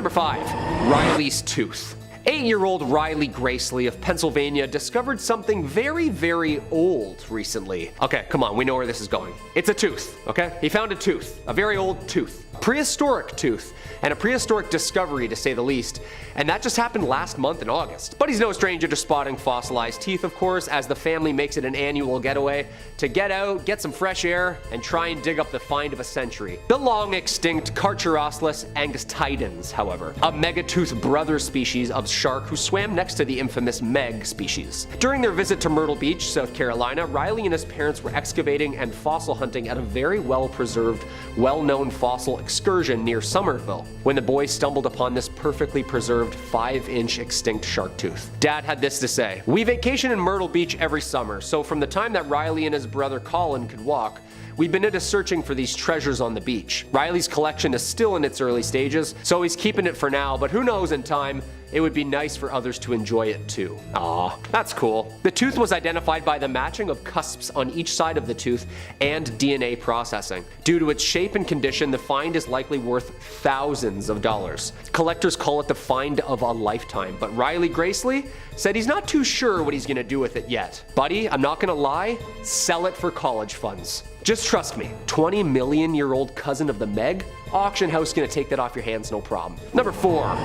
Number 5. Riley's tooth. 8-year-old Riley Gracely of Pennsylvania discovered something very, very old recently. Okay, come on, we know where this is going. It's a tooth, okay? He found a tooth, a very old tooth. Prehistoric tooth, and a prehistoric discovery to say the least, and that just happened last month in August. But he's no stranger to spotting fossilized teeth, of course, as the family makes it an annual getaway to get out, get some fresh air, and try and dig up the find of a century. The long-extinct Carcharodontis angustidens, however, a megatooth brother species of shark who swam next to the infamous Meg species. During their visit to Myrtle Beach, South Carolina, Riley and his parents were excavating and fossil hunting at a very well-preserved, well-known fossil excursion near Somerville when the boys stumbled upon this perfectly preserved 5-inch extinct shark tooth. Dad had this to say: "We vacation in Myrtle Beach every summer, so from the time that Riley and his brother Colin could walk, we've been into searching for these treasures on the beach. Riley's collection is still in its early stages, so he's keeping it for now, but who knows, in time, it would be nice for others to enjoy it too." Aw, that's cool. The tooth was identified by the matching of cusps on each side of the tooth and DNA processing. Due to its shape and condition, the find is likely worth thousands of dollars. Collectors call it the find of a lifetime, but Riley Gracely said he's not too sure what he's gonna do with it yet. Buddy, I'm not gonna lie, sell it for college funds. Just trust me, 20-million-year-old cousin of the Meg? Auction house gonna take that off your hands, no problem. Number 4.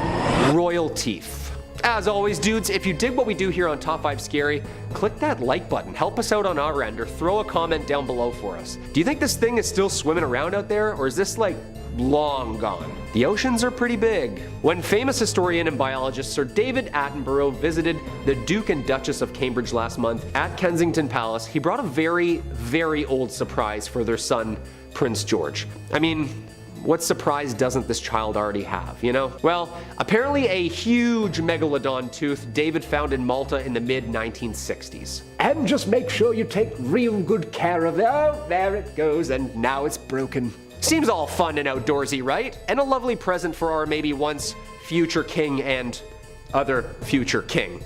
Royal teeth. As always, dudes, if you dig what we do here on Top 5 Scary, click that like button, help us out on our end, or throw a comment down below for us. Do you think this thing is still swimming around out there, or is this like long gone? The oceans are pretty big. When famous historian and biologist Sir David Attenborough visited the Duke and Duchess of Cambridge last month at Kensington Palace, he brought a very, very old surprise for their son, Prince George. I mean, what surprise doesn't this child already have, you know? Well, apparently a huge megalodon tooth David found in Malta in the mid-1960s. And just make sure you take real good care of it. Oh, there it goes, and now it's broken. Seems all fun and outdoorsy, right? And a lovely present for our maybe once future king and other future king.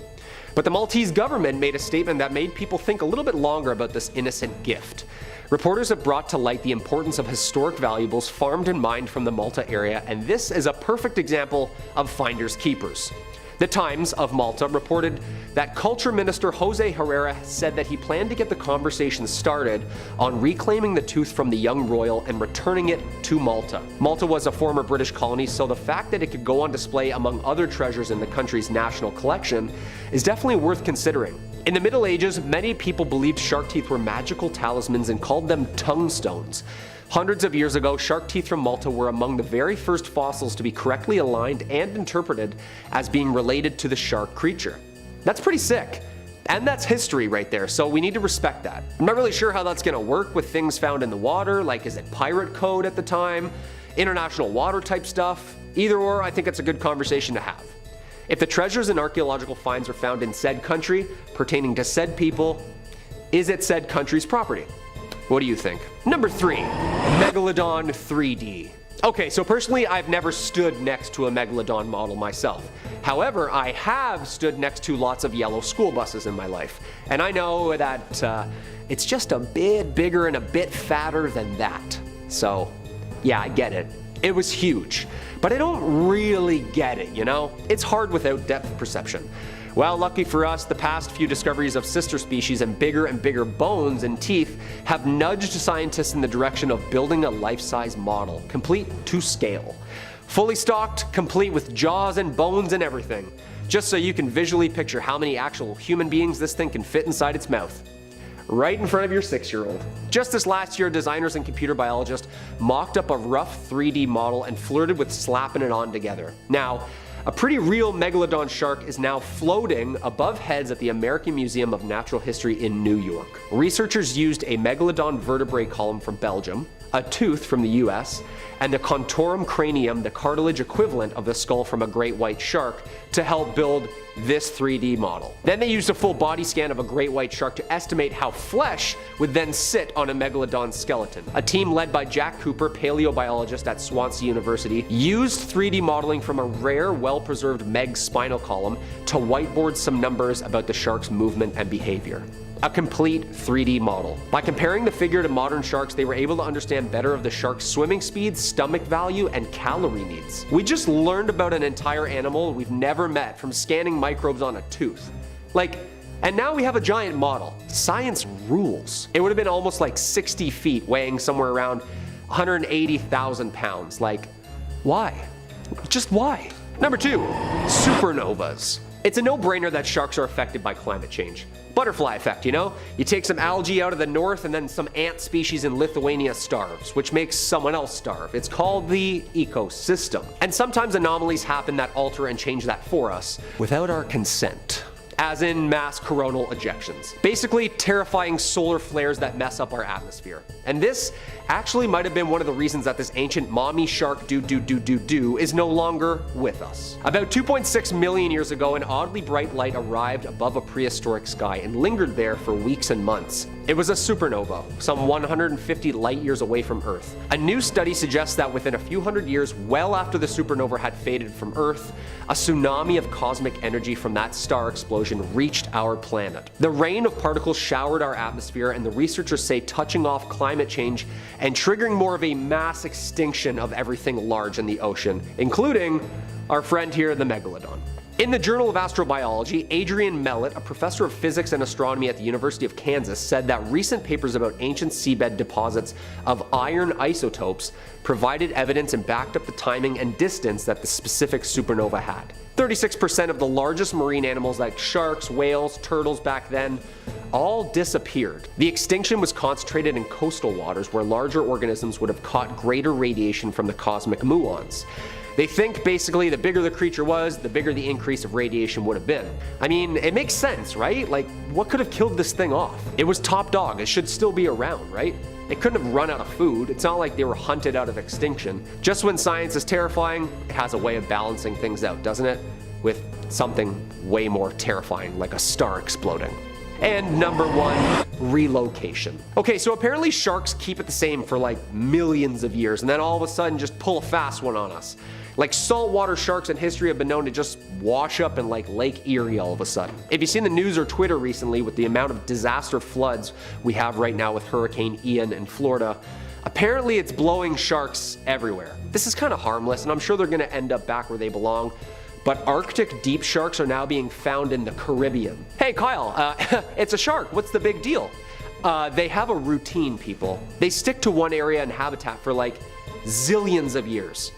But the Maltese government made a statement that made people think a little bit longer about this innocent gift. Reporters have brought to light the importance of historic valuables farmed and mined from the Malta area, and this is a perfect example of finders keepers. The Times of Malta reported that Culture Minister Jose Herrera said that he planned to get the conversation started on reclaiming the tooth from the young royal and returning it to Malta. Malta was a former British colony, so the fact that it could go on display among other treasures in the country's national collection is definitely worth considering. In the Middle Ages, many people believed shark teeth were magical talismans and called them tongue stones. Hundreds of years ago, shark teeth from Malta were among the very first fossils to be correctly aligned and interpreted as being related to the shark creature. That's pretty sick. And that's history right there, so we need to respect that. I'm not really sure how that's gonna work with things found in the water, like is it pirate code at the time, international water type stuff? Either or, I think it's a good conversation to have. If the treasures and archaeological finds are found in said country, pertaining to said people, is it said country's property? What do you think? Number 3, Megalodon 3D. Okay, so personally, I've never stood next to a Megalodon model myself. However, I have stood next to lots of yellow school buses in my life. And I know that it's just a bit bigger and a bit fatter than that. So, yeah, I get it. It was huge. But I don't really get it, you know? It's hard without depth perception. Well, lucky for us, the past few discoveries of sister species and bigger bones and teeth have nudged scientists in the direction of building a life-size model, complete to scale. Fully stocked, complete with jaws and bones and everything. Just so you can visually picture how many actual human beings this thing can fit inside its mouth. Right in front of your 6-year-old. Just this last year, designers and computer biologists mocked up a rough 3D model and flirted with slapping it on together. Now, a pretty real megalodon shark is now floating above heads at the American Museum of Natural History in New York. Researchers used a megalodon vertebrae column from Belgium, a tooth from the US, and the contorum cranium, the cartilage equivalent of the skull from a great white shark, to help build this 3D model. Then they used a full body scan of a great white shark to estimate how flesh would then sit on a megalodon skeleton. A team led by Jack Cooper, paleobiologist at Swansea University, used 3D modeling from a rare, well-preserved Meg spinal column to whiteboard some numbers about the shark's movement and behavior. a complete 3D model. By comparing the figure to modern sharks, they were able to understand better of the shark's swimming speed, stomach value, and calorie needs. We just learned about an entire animal we've never met from scanning microbes on a tooth. And now we have a giant model. Science rules. It would have been almost like 60 feet, weighing somewhere around 180,000 pounds. Why? Just why? Number 2, supernovas. It's a no-brainer that sharks are affected by climate change. Butterfly effect, you know? You take some algae out of the north and then some ant species in Lithuania starves, which makes someone else starve. It's called the ecosystem. And sometimes anomalies happen that alter and change that for us without our consent. As in mass coronal ejections. Basically, terrifying solar flares that mess up our atmosphere. And this actually might have been one of the reasons that this ancient mommy shark is no longer with us. About 2.6 million years ago, an oddly bright light arrived above a prehistoric sky and lingered there for weeks and months. It was a supernova, some 150 light years away from Earth. A new study suggests that within a few hundred years, well after the supernova had faded from Earth, a tsunami of cosmic energy from that star explosion reached our planet. The rain of particles showered our atmosphere, and the researchers say touching off climate change and triggering more of a mass extinction of everything large in the ocean, including our friend here, the Megalodon. In the Journal of Astrobiology, Adrian Mellett, a professor of physics and astronomy at the University of Kansas, said that recent papers about ancient seabed deposits of iron isotopes provided evidence and backed up the timing and distance that the specific supernova had. 36% of the largest marine animals like sharks, whales, turtles back then all disappeared. The extinction was concentrated in coastal waters where larger organisms would have caught greater radiation from the cosmic muons. They think basically the bigger the creature was, the bigger the increase of radiation would have been. I mean, it makes sense, right? What could have killed this thing off? It was top dog, it should still be around, right? They couldn't have run out of food. It's not like they were hunted out of extinction. Just when science is terrifying, it has a way of balancing things out, doesn't it? With something way more terrifying, like a star exploding. And number 1, relocation. Okay, so apparently sharks keep it the same for millions of years, and then all of a sudden just pull a fast one on us. Saltwater sharks in history have been known to just wash up in Lake Erie all of a sudden. If you've seen the news or Twitter recently with the amount of disaster floods we have right now with Hurricane Ian in Florida, apparently it's blowing sharks everywhere. This is kind of harmless, and I'm sure they're gonna end up back where they belong. But Arctic deep sharks are now being found in the Caribbean. Hey Kyle, it's a shark, what's the big deal? They have a routine, people. They stick to one area and habitat for zillions of years.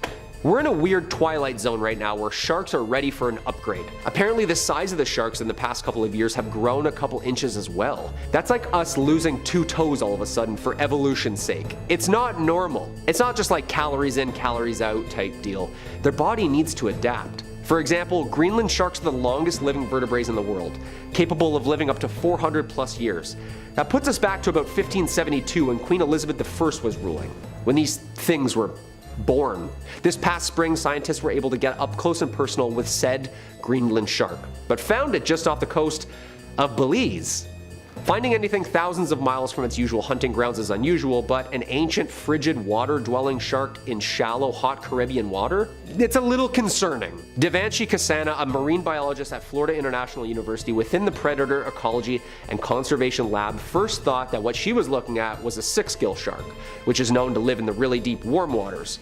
We're in a weird twilight zone right now where sharks are ready for an upgrade. Apparently the size of the sharks in the past couple of years have grown a couple inches as well. That's like us losing 2 toes all of a sudden for evolution's sake. It's not normal. It's not just calories in, calories out type deal. Their body needs to adapt. For example, Greenland sharks are the longest living vertebrates in the world, capable of living up to 400 plus years. That puts us back to about 1572 when Queen Elizabeth I was ruling, when these things were born. This past spring, scientists were able to get up close and personal with said Greenland shark, but found it just off the coast of Belize. Finding anything thousands of miles from its usual hunting grounds is unusual, but an ancient frigid water-dwelling shark in shallow, hot Caribbean water? It's a little concerning. Devanshi Kasana, a marine biologist at Florida International University within the Predator Ecology and Conservation Lab, first thought that what she was looking at was a six-gill shark, which is known to live in the really deep warm waters.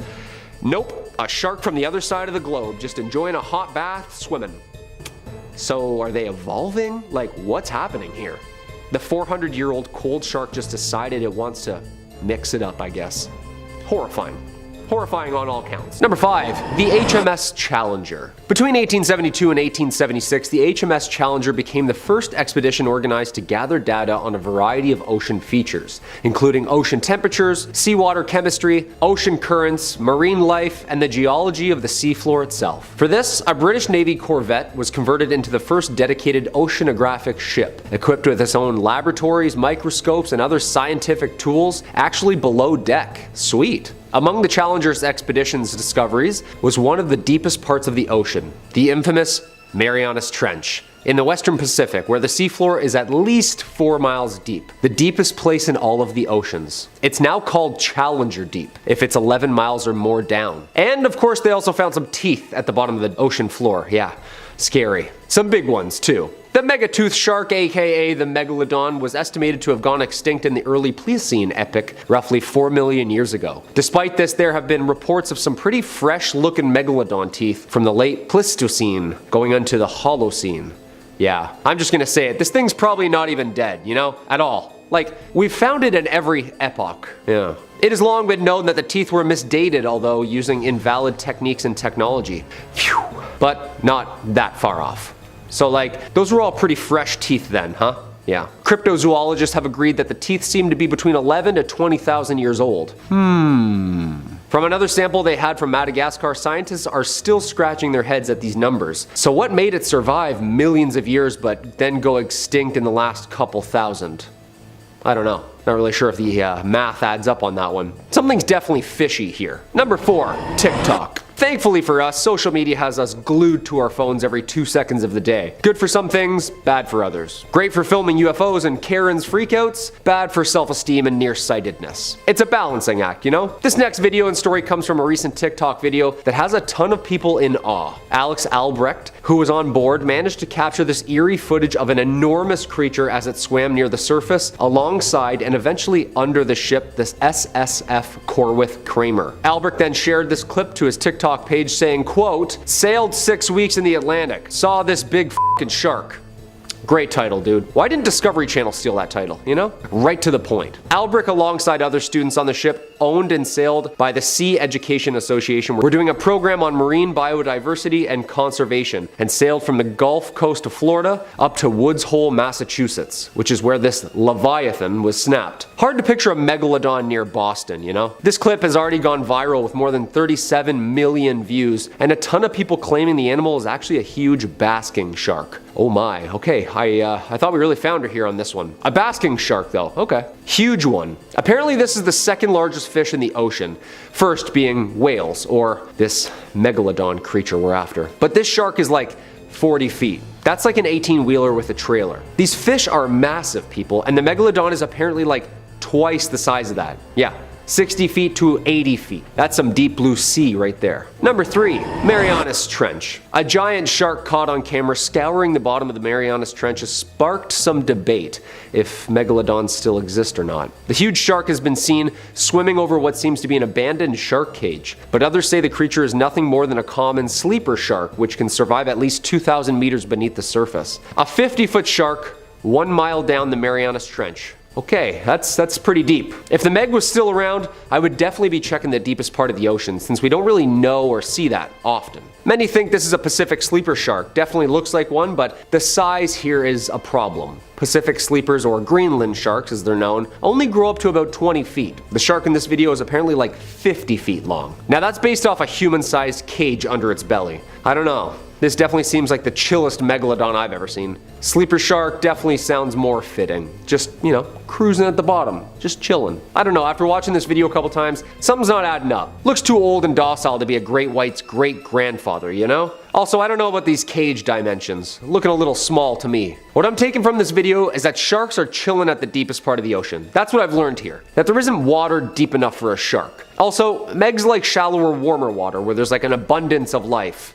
Nope, a shark from the other side of the globe, just enjoying a hot bath, swimming. So are they evolving? What's happening here? The 400-year-old cold shark just decided it wants to mix it up, I guess. Horrifying. Horrifying on all counts. Number 5, the HMS Challenger. Between 1872 and 1876, the HMS Challenger became the first expedition organized to gather data on a variety of ocean features, including ocean temperatures, seawater chemistry, ocean currents, marine life, and the geology of the seafloor itself. For this, a British Navy corvette was converted into the first dedicated oceanographic ship, equipped with its own laboratories, microscopes, and other scientific tools actually below deck. Sweet. Among the Challenger's expedition's discoveries was one of the deepest parts of the ocean, the infamous Mariana Trench, in the Western Pacific, where the seafloor is at least 4 miles deep, the deepest place in all of the oceans. It's now called Challenger Deep, if it's 11 miles or more down. And of course, they also found some teeth at the bottom of the ocean floor. Yeah, scary. Some big ones too. The megatooth shark, aka the Megalodon, was estimated to have gone extinct in the early Pliocene epoch, roughly 4 million years ago. Despite this, there have been reports of some pretty fresh-looking Megalodon teeth from the late Pleistocene going into the Holocene. Yeah, I'm just gonna say it, this thing's probably not even dead, you know, at all. Like, we've found it in every epoch. Yeah. It has long been known that the teeth were misdated, although using invalid techniques and technology. Phew. But not that far off. So like, those were all pretty fresh teeth then, huh? Yeah. Cryptozoologists have agreed that the teeth seem to be between 11 to 20,000 years old. From another sample they had from Madagascar, scientists are still scratching their heads at these numbers. So what made it survive millions of years but then go extinct in the last couple thousand? I don't know. Not really sure if the math adds up on that one. Something's definitely fishy here. Number 4, TikTok. Thankfully for us, social media has us glued to our phones every 2 seconds of the day. Good for some things, bad for others. Great for filming UFOs and Karen's freakouts, bad for self-esteem and nearsightedness. It's a balancing act, you know? This next video and story comes from a recent TikTok video that has a ton of people in awe. Alex Albrecht, who was on board, managed to capture this eerie footage of an enormous creature as it swam near the surface, alongside and eventually under the ship, this SSF Corwith Kramer. Albrecht then shared this clip to his TikTok page saying, quote, "Sailed 6 weeks in the Atlantic, saw this big f***ing shark." Great title, dude. Why didn't Discovery Channel steal that title, you know? Right to the point. Albrecht, alongside other students on the ship, owned and sailed by the Sea Education Association, were doing a program on marine biodiversity and conservation, and sailed from the Gulf Coast of Florida up to Woods Hole, Massachusetts, which is where this Leviathan was snapped. Hard to picture a megalodon near Boston, you know? This clip has already gone viral with more than 37 million views, and a ton of people claiming the animal is actually a huge basking shark. Oh my, okay, I thought we really found her here on this one. A basking shark though, okay. Huge one. Apparently this is the second largest fish in the ocean, first being whales, or this megalodon creature we're after. But this shark is like 40 feet. That's like an 18-wheeler with a trailer. These fish are massive, people, and the megalodon is apparently like twice the size of that. Yeah. 60 feet to 80 feet. That's some deep blue sea right there. Number 3, Mariana's Trench. A giant shark caught on camera scouring the bottom of the Mariana's Trench has sparked some debate if megalodons still exist or not. The huge shark has been seen swimming over what seems to be an abandoned shark cage, but others say the creature is nothing more than a common sleeper shark, which can survive at least 2,000 meters beneath the surface. A 50-foot shark 1 mile down the Mariana's Trench. Okay, that's pretty deep. If the Meg was still around, I would definitely be checking the deepest part of the ocean, since we don't really know or see that often. Many think this is a Pacific sleeper shark. Definitely looks like one, but the size here is a problem. Pacific sleepers, or Greenland sharks as they're known, only grow up to about 20 feet. The shark in this video is apparently like 50 feet long. Now that's based off a human-sized cage under its belly. I don't know. This definitely seems like the chillest megalodon I've ever seen. Sleeper shark definitely sounds more fitting. Just, you know, cruising at the bottom, just chilling. I don't know, after watching this video a couple times, something's not adding up. Looks too old and docile to be a great white's great-grandfather, you know? Also, I don't know about these cage dimensions. Looking a little small to me. What I'm taking from this video is that sharks are chilling at the deepest part of the ocean. That's what I've learned here. That there isn't water deep enough for a shark. Also, Megs like shallower, warmer water where there's like an abundance of life.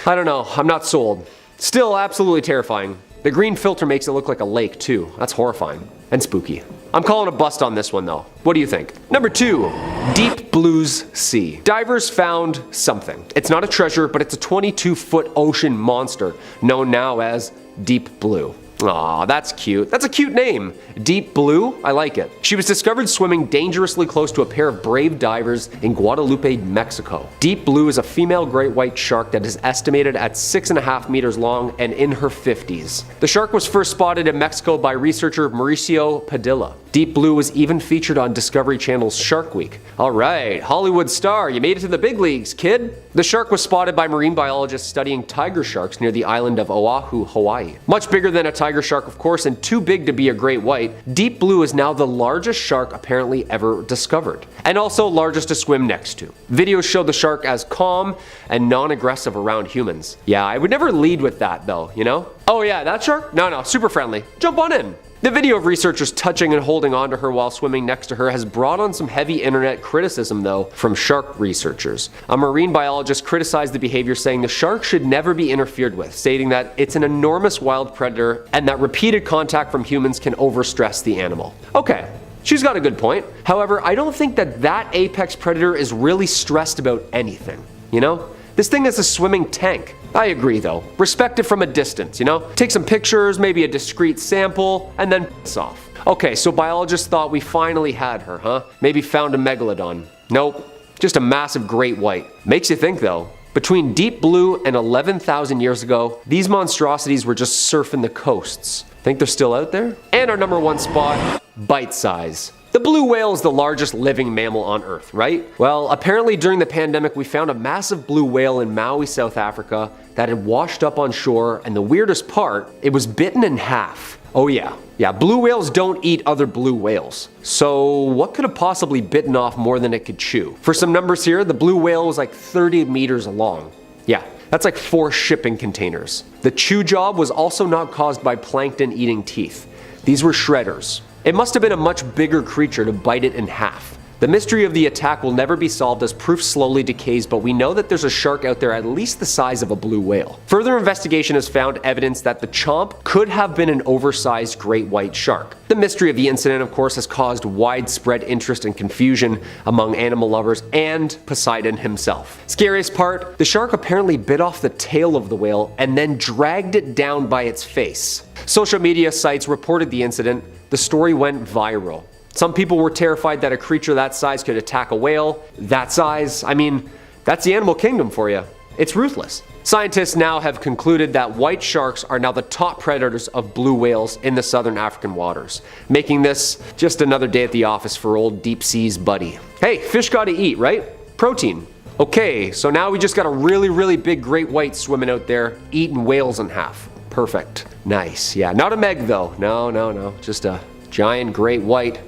I don't know, I'm not sold. Still absolutely terrifying. The green filter makes it look like a lake too. That's horrifying and spooky. I'm calling a bust on this one though. What do you think? Number 2, Deep Blue's Sea. Divers found something. It's not a treasure, but it's a 22-foot ocean monster known now as Deep Blue. Aw, that's cute. That's a cute name. Deep Blue? I like it. She was discovered swimming dangerously close to a pair of brave divers in Guadalupe, Mexico. Deep Blue is a female great white shark that is estimated at 6.5 meters long and in her 50s. The shark was first spotted in Mexico by researcher Mauricio Padilla. Deep Blue was even featured on Discovery Channel's Shark Week. Alright, Hollywood star, you made it to the big leagues, kid. The shark was spotted by marine biologists studying tiger sharks near the island of Oahu, Hawaii. Much bigger than a tiger shark, of course, and too big to be a great white, Deep Blue is now the largest shark apparently ever discovered, and also largest to swim next to. Videos show the shark as calm and non-aggressive around humans. Yeah, I would never lead with that though, you know? Oh yeah, that shark? No, super friendly. Jump on in. The video of researchers touching and holding onto her while swimming next to her has brought on some heavy internet criticism though from shark researchers. A marine biologist criticized the behavior, saying the shark should never be interfered with, stating that it's an enormous wild predator and that repeated contact from humans can overstress the animal. Okay, she's got a good point. However, I don't think that apex predator is really stressed about anything, you know? This thing is a swimming tank. I agree though. Respect it from a distance, you know? Take some pictures, maybe a discrete sample, and then piss off. Okay, so biologists thought we finally had her, huh? Maybe found a megalodon. Nope, just a massive great white. Makes you think though. Between Deep Blue and 11,000 years ago, these monstrosities were just surfing the coasts. Think they're still out there? And our number one spot, bite size. The blue whale is the largest living mammal on Earth, right? Well, apparently during the pandemic we found a massive blue whale in Maui, South Africa that had washed up on shore, and the weirdest part, it was bitten in half. Oh yeah, blue whales don't eat other blue whales. So what could have possibly bitten off more than it could chew? For some numbers here, the blue whale was like 30 meters long. Yeah, that's like 4 shipping containers. The chew job was also not caused by plankton eating teeth. These were shredders. It must have been a much bigger creature to bite it in half. The mystery of the attack will never be solved as proof slowly decays, but we know that there's a shark out there at least the size of a blue whale. Further investigation has found evidence that the chomp could have been an oversized great white shark. The mystery of the incident, of course, has caused widespread interest and confusion among animal lovers and Poseidon himself. Scariest part, the shark apparently bit off the tail of the whale and then dragged it down by its face. Social media sites reported the incident. The story went viral. Some people were terrified that a creature that size could attack a whale. That size, I mean, that's the animal kingdom for you. It's ruthless. Scientists now have concluded that white sharks are now the top predators of blue whales in the southern African waters, making this just another day at the office for old deep seas buddy. Hey, fish gotta eat, right? Protein. Okay, so now we just got a really big great white swimming out there, eating whales in half. Perfect. Nice. Yeah, not a meg though. No. Just a giant great white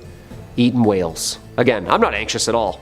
eating whales. Again, I'm not anxious at all.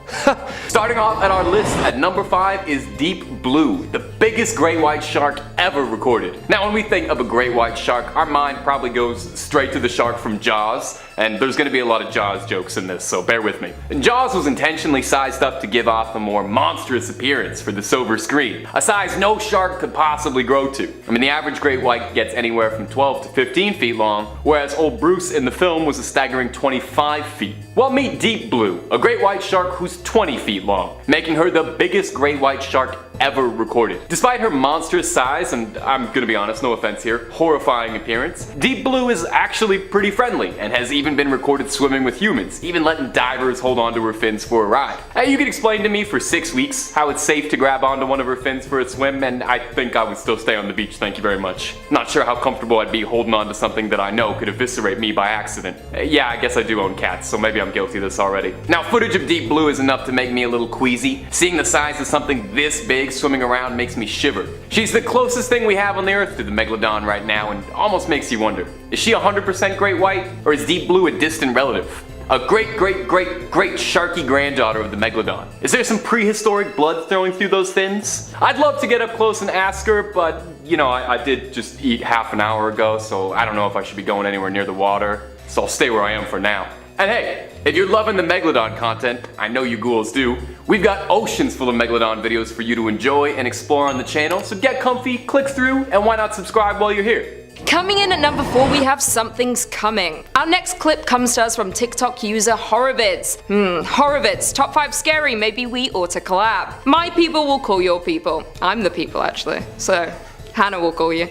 Starting off at our list at number 5 is Deep Blue, the biggest great white shark ever recorded. Now when we think of a great white shark, our mind probably goes straight to the shark from Jaws, and there's gonna be a lot of Jaws jokes in this, so bear with me. Jaws was intentionally sized up to give off a more monstrous appearance for the silver screen, a size no shark could possibly grow to. I mean, the average great white gets anywhere from 12 to 15 feet long, whereas old Bruce in the film was a staggering 25 feet. Well, meet Deep Blue, a great white shark who's 20 feet long, making her the biggest great white shark ever recorded. Despite her monstrous size, and I'm gonna be honest, no offense here, horrifying appearance, Deep Blue is actually pretty friendly and has even been recorded swimming with humans, even letting divers hold onto her fins for a ride. You could explain to me for 6 weeks how it's safe to grab onto one of her fins for a swim, and I think I would still stay on the beach, thank you very much. Not sure how comfortable I'd be holding on to something that I know could eviscerate me by accident. Yeah, I guess I do own cats, so maybe I'm guilty of this already. Now, footage of Deep Blue is enough to make me a little queasy. Seeing the size of something this big swimming around makes me shiver. She's the closest thing we have on the earth to the Megalodon right now, and almost makes you wonder, is she 100% great white, or is Deep Blue a distant relative? A great sharky granddaughter of the Megalodon. Is there some prehistoric blood flowing through those fins? I'd love to get up close and ask her, but you know, I did just eat half an hour ago, so I don't know if I should be going anywhere near the water, so I'll stay where I am for now. And hey, if you're loving the Megalodon content, I know you ghouls do, we've got oceans full of Megalodon videos for you to enjoy and explore on the channel, so get comfy, click through, and why not subscribe while you're here? Coming in at number 4, we have Something's Coming. Our next clip comes to us from TikTok user Horrorvids. Horrorvids, top 5 scary, maybe we ought to collab. My people will call your people. I'm the people actually, so Hannah will call you.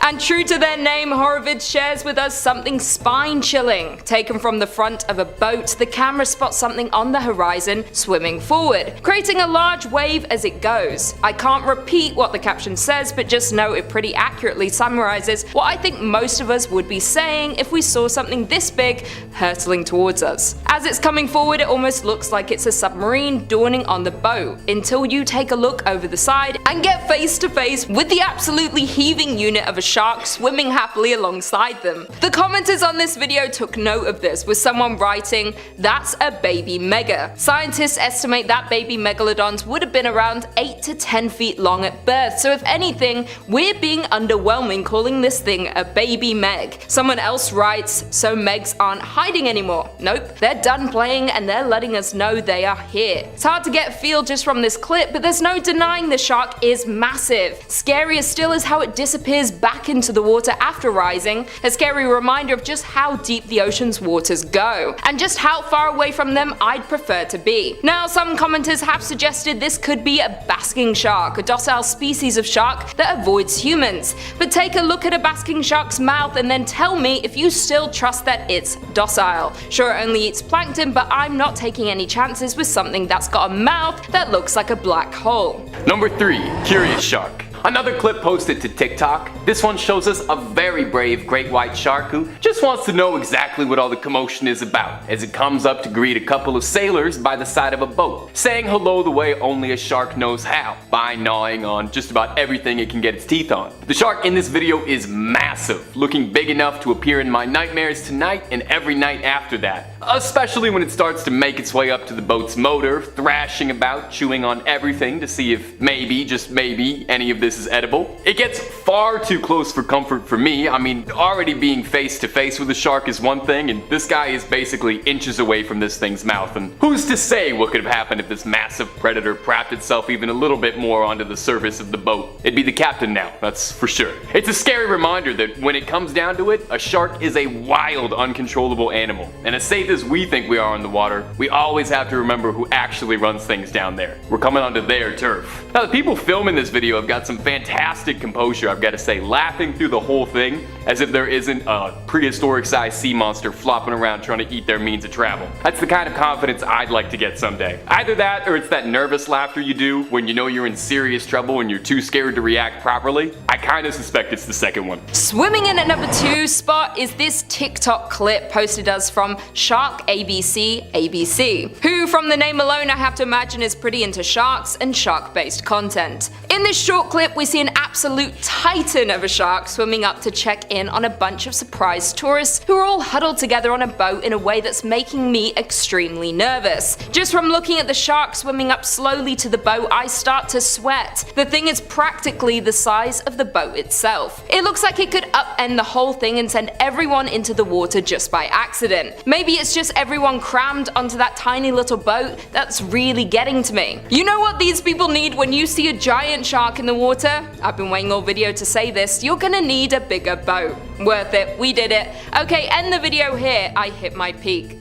And true to their name, Horrorvids shares with us something spine-chilling. Taken from the front of a boat, the camera spots something on the horizon swimming forward, creating a large wave as it goes. I can't repeat what the caption says, but just know it pretty accurately summarizes what I think most of us would be saying if we saw something this big hurtling towards us. As it's coming forward, it almost looks like it's a submarine dawning on the boat, until you take a look over the side and get face to face with the absolute absolutely heaving unit of a shark swimming happily alongside them. The commenters on this video took note of this, with someone writing, "That's a baby mega." Scientists estimate that baby megalodons would have been around 8 to 10 feet long at birth, so if anything, we're being underwhelming calling this thing a baby meg. Someone else writes, "So megs aren't hiding anymore." Nope, they're done playing and they're letting us know they are here. It's hard to get a feel just from this clip, but there's no denying the shark is massive. Scarier still is how it disappears back into the water after rising, a scary reminder of just how deep the ocean's waters go, and just how far away from them I'd prefer to be. Now, some commenters have suggested this could be a basking shark, a docile species of shark that avoids humans. But take a look at a basking shark's mouth and then tell me if you still trust that it's docile. Sure, it only eats plankton, but I'm not taking any chances with something that's got a mouth that looks like a black hole. Number 3. Curious shark. Another clip posted to TikTok. This one shows us a very brave great white shark who just wants to know exactly what all the commotion is about, as it comes up to greet a couple of sailors by the side of a boat, saying hello the way only a shark knows how, by gnawing on just about everything it can get its teeth on. The shark in this video is massive, looking big enough to appear in my nightmares tonight and every night after that, especially when it starts to make its way up to the boat's motor, thrashing about, chewing on everything to see if maybe, just maybe, any of this is edible. It gets far too close for comfort for me. I mean, already being face to face with a shark is one thing, and this guy is basically inches away from this thing's mouth, and who's to say what could have happened if this massive predator propped itself even a little bit more onto the surface of the boat? It'd be the captain now, that's for sure. It's a scary reminder that when it comes down to it, a shark is a wild, uncontrollable animal, and as safe as we think we are in the water, we always have to remember who actually runs things down there. We're coming onto their turf. Now, the people filming this video have got some fantastic composure, I've got to say, laughing through the whole thing as if there isn't a prehistoric sized sea monster flopping around trying to eat their means of travel. That's the kind of confidence I'd like to get someday. Either that, or it's that nervous laughter you do when you know you're in serious trouble and you're too scared to react properly. I kinda suspect it's the second one. Swimming in at number 2 spot is this TikTok clip posted us from Shark ABC, who from the name alone I have to imagine is pretty into sharks and shark-based content. In this short clip we see an absolute titan of a shark swimming up to check in on a bunch of surprised tourists who are all huddled together on a boat in a way that's making me extremely nervous. Just from looking at the shark swimming up slowly to the boat, I start to sweat. The thing is practically the size of the boat itself. It looks like it could upend the whole thing and send everyone into the water just by accident. Maybe it's just everyone crammed onto that tiny little boat that's really getting to me. You know what these people need when you see a giant shark in the water? I've been waiting all video to say this, you're gonna need a bigger boat. Worth it, we did it. Okay, end the video here, I hit my peak.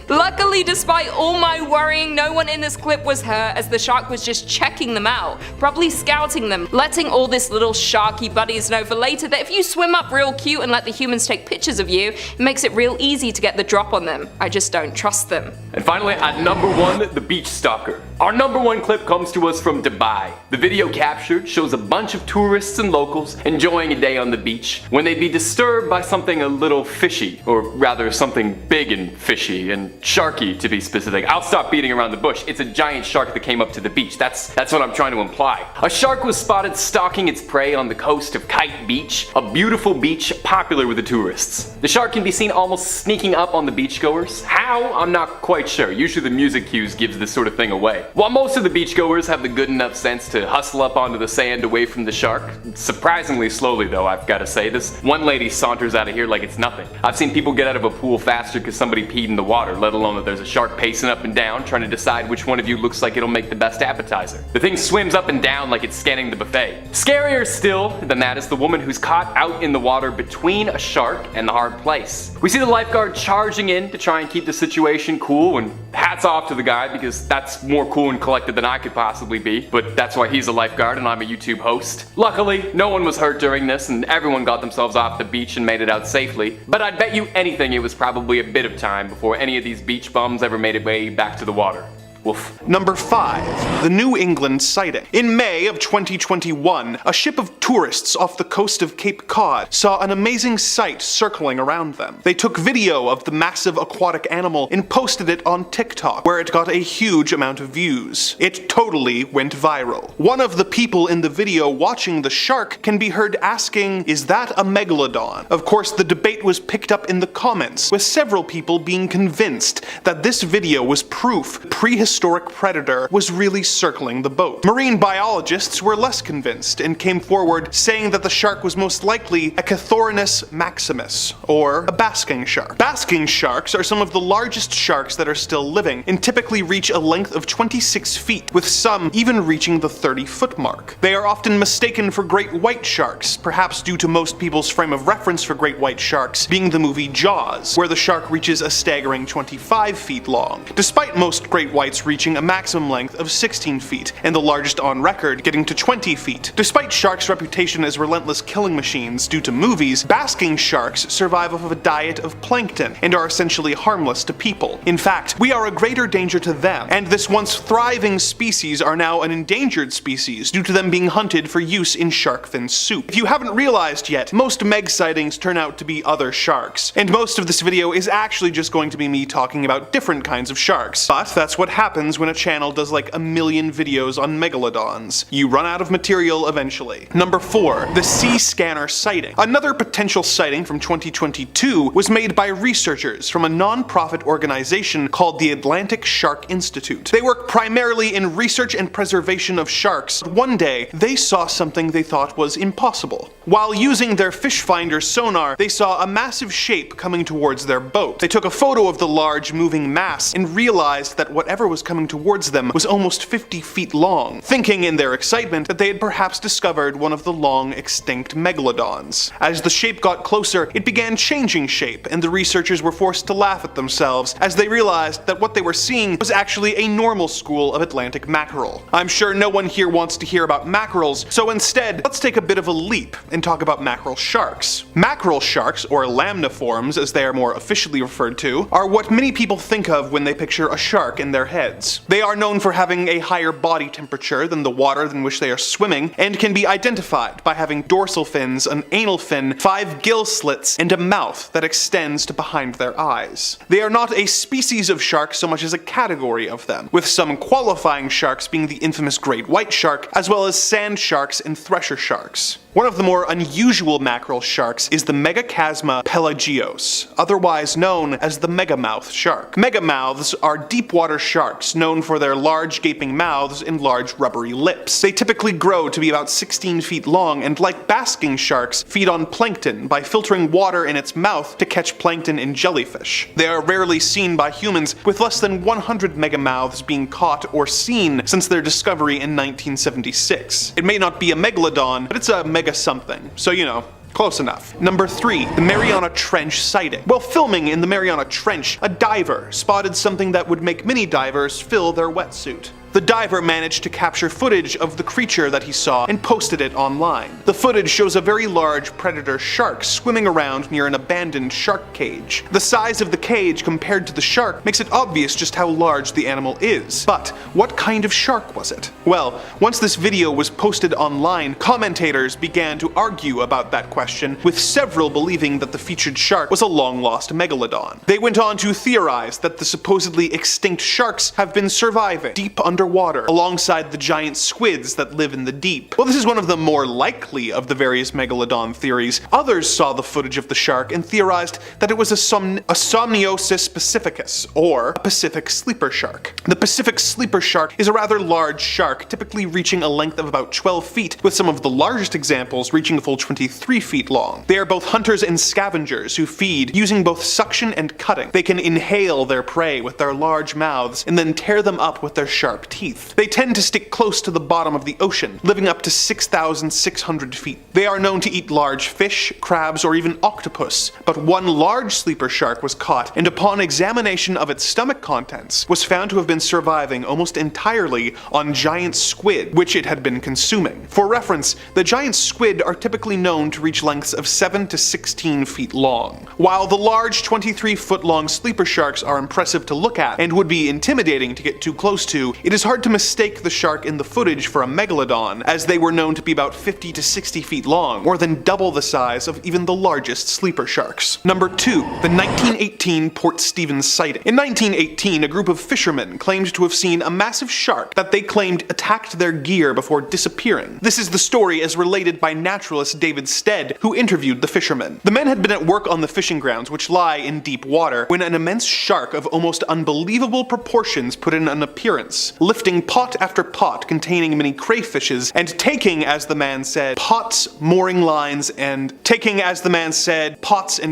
Luckily, despite all my worrying, no one in this clip was hurt as the shark was just checking them out, probably scouting them, letting all this little sharky buddies know for later that if you swim up real cute and let the humans take pictures of you, it makes it real easy to get the drop on them. I just don't trust them. And finally, at number 1, the beach stalker. Our number 1 clip comes to us from Dubai. The video captured shows a bunch of tourists and locals enjoying a day on the beach when they'd be disturbed by something a little fishy, or rather something big and fishy and sharky to be specific. I'll stop beating around the bush. It's a giant shark that came up to the beach. That's what I'm trying to imply. A shark was spotted stalking its prey on the coast of Kite Beach, a beautiful beach popular with the tourists. The shark can be seen almost sneaking up on the beachgoers. How? I'm not quite sure. Usually the music cues gives this sort of thing away. While most of the beachgoers have the good enough sense to hustle up onto the sand away from the shark, surprisingly slowly though, I've got to say, this one lady saunters out of here like it's nothing. I've seen people get out of a pool faster because somebody peed in the water, let alone that there's a shark pacing up and down trying to decide which one of you looks like it'll make the best appetizer. The thing swims up and down like it's scanning the buffet. Scarier still than that is the woman who's caught out in the water between a shark and the hard place. We see the lifeguard charging in to try and keep the situation cool, and hats off to the guy because that's more cool and collected than I could possibly be, but that's why he's a lifeguard and I'm a YouTube host. Luckily, no one was hurt during this and everyone got themselves off the beach and made it out safely, but I'd bet you anything it was probably a bit of time before any of these beach bums ever made it way back to the water. Woof. Number 5. The New England sighting. In May of 2021, a ship of tourists off the coast of Cape Cod saw an amazing sight circling around them. They took video of the massive aquatic animal and posted it on TikTok, where it got a huge amount of views. It totally went viral. One of the people in the video watching the shark can be heard asking, "Is that a megalodon?" Of course, the debate was picked up in the comments, with several people being convinced that this video was proof the prehistoric predator was really circling the boat. Marine biologists were less convinced and came forward saying that the shark was most likely a Cathorinus maximus, or a basking shark. Basking sharks are some of the largest sharks that are still living, and typically reach a length of 26 feet, with some even reaching the 30-foot mark. They are often mistaken for great white sharks, perhaps due to most people's frame of reference for great white sharks being the movie Jaws, where the shark reaches a staggering 25 feet long, despite most great whites reaching a maximum length of 16 feet, and the largest on record getting to 20 feet. Despite sharks' reputation as relentless killing machines due to movies, basking sharks survive off of a diet of plankton and are essentially harmless to people. In fact, we are a greater danger to them, and this once thriving species are now an endangered species due to them being hunted for use in shark fin soup. If you haven't realized yet, most Meg sightings turn out to be other sharks, and most of this video is actually just going to be me talking about different kinds of sharks. But that's what happens when a channel does like a million videos on megalodons. You run out of material eventually. Number 4. The Sea Scanner sighting. Another potential sighting from 2022 was made by researchers from a non-profit organization called the Atlantic Shark Institute. They work primarily in research and preservation of sharks. One day, they saw something they thought was impossible. While using their fish finder sonar, they saw a massive shape coming towards their boat. They took a photo of the large moving mass and realized that whatever was coming towards them was almost 50 feet long, thinking in their excitement that they had perhaps discovered one of the long extinct megalodons. As the shape got closer, it began changing shape, and the researchers were forced to laugh at themselves as they realized that what they were seeing was actually a normal school of Atlantic mackerel. I'm sure no one here wants to hear about mackerels, so instead, let's take a bit of a leap and talk about mackerel sharks. Mackerel sharks, or lamniforms as they are more officially referred to, are what many people think of when they picture a shark in their heads. They are known for having a higher body temperature than the water in which they are swimming, and can be identified by having dorsal fins, an anal fin, 5 gill slits, and a mouth that extends to behind their eyes. They are not a species of shark so much as a category of them, with some qualifying sharks being the infamous great white shark, as well as sand sharks and thresher sharks. One of the more unusual mackerel sharks is the Megachasma pelagios, otherwise known as the megamouth shark. Megamouths are deep water sharks known for their large gaping mouths and large rubbery lips. They typically grow to be about 16 feet long, and like basking sharks, feed on plankton by filtering water in its mouth to catch plankton and jellyfish. They are rarely seen by humans, with less than 100 megamouths being caught or seen since their discovery in 1976. It may not be a megalodon, but it's a mega something, so you know, close enough. Number 3. The Mariana Trench sighting. While filming in the Mariana Trench, a diver spotted something that would make many divers fill their wetsuit. The diver managed to capture footage of the creature that he saw and posted it online. The footage shows a very large predator shark swimming around near an abandoned shark cage. The size of the cage compared to the shark makes it obvious just how large the animal is. But what kind of shark was it? Well, once this video was posted online, commentators began to argue about that question, with several believing that the featured shark was a long-lost megalodon. They went on to theorize that the supposedly extinct sharks have been surviving deep underwater alongside the giant squids that live in the deep. While this is one of the more likely of the various megalodon theories, others saw the footage of the shark and theorized that it was a Somniosis pacificus, or a Pacific sleeper shark. The Pacific sleeper shark is a rather large shark, typically reaching a length of about 12 feet, with some of the largest examples reaching a full 23 feet long. They are both hunters and scavengers who feed using both suction and cutting. They can inhale their prey with their large mouths and then tear them up with their sharp teeth. They tend to stick close to the bottom of the ocean, living up to 6,600 feet. They are known to eat large fish, crabs, or even octopus, but one large sleeper shark was caught, and upon examination of its stomach contents, was found to have been surviving almost entirely on giant squid, which it had been consuming. For reference, the giant squid are typically known to reach lengths of 7 to 16 feet long. While the large 23-foot-long sleeper sharks are impressive to look at and would be intimidating to get too close to, it is hard to mistake the shark in the footage for a megalodon, as they were known to be about 50 to 60 feet long, more than double the size of even the largest sleeper sharks. Number 2. The 1918 Port Stevens sighting. In 1918, a group of fishermen claimed to have seen a massive shark that they claimed attacked their gear before disappearing. This is the story as related by naturalist David Stead, who interviewed the fishermen. The men had been at work on the fishing grounds, which lie in deep water, when an immense shark of almost unbelievable proportions put in an appearance, lifting pot after pot containing many crayfishes and taking, as the man said, pots and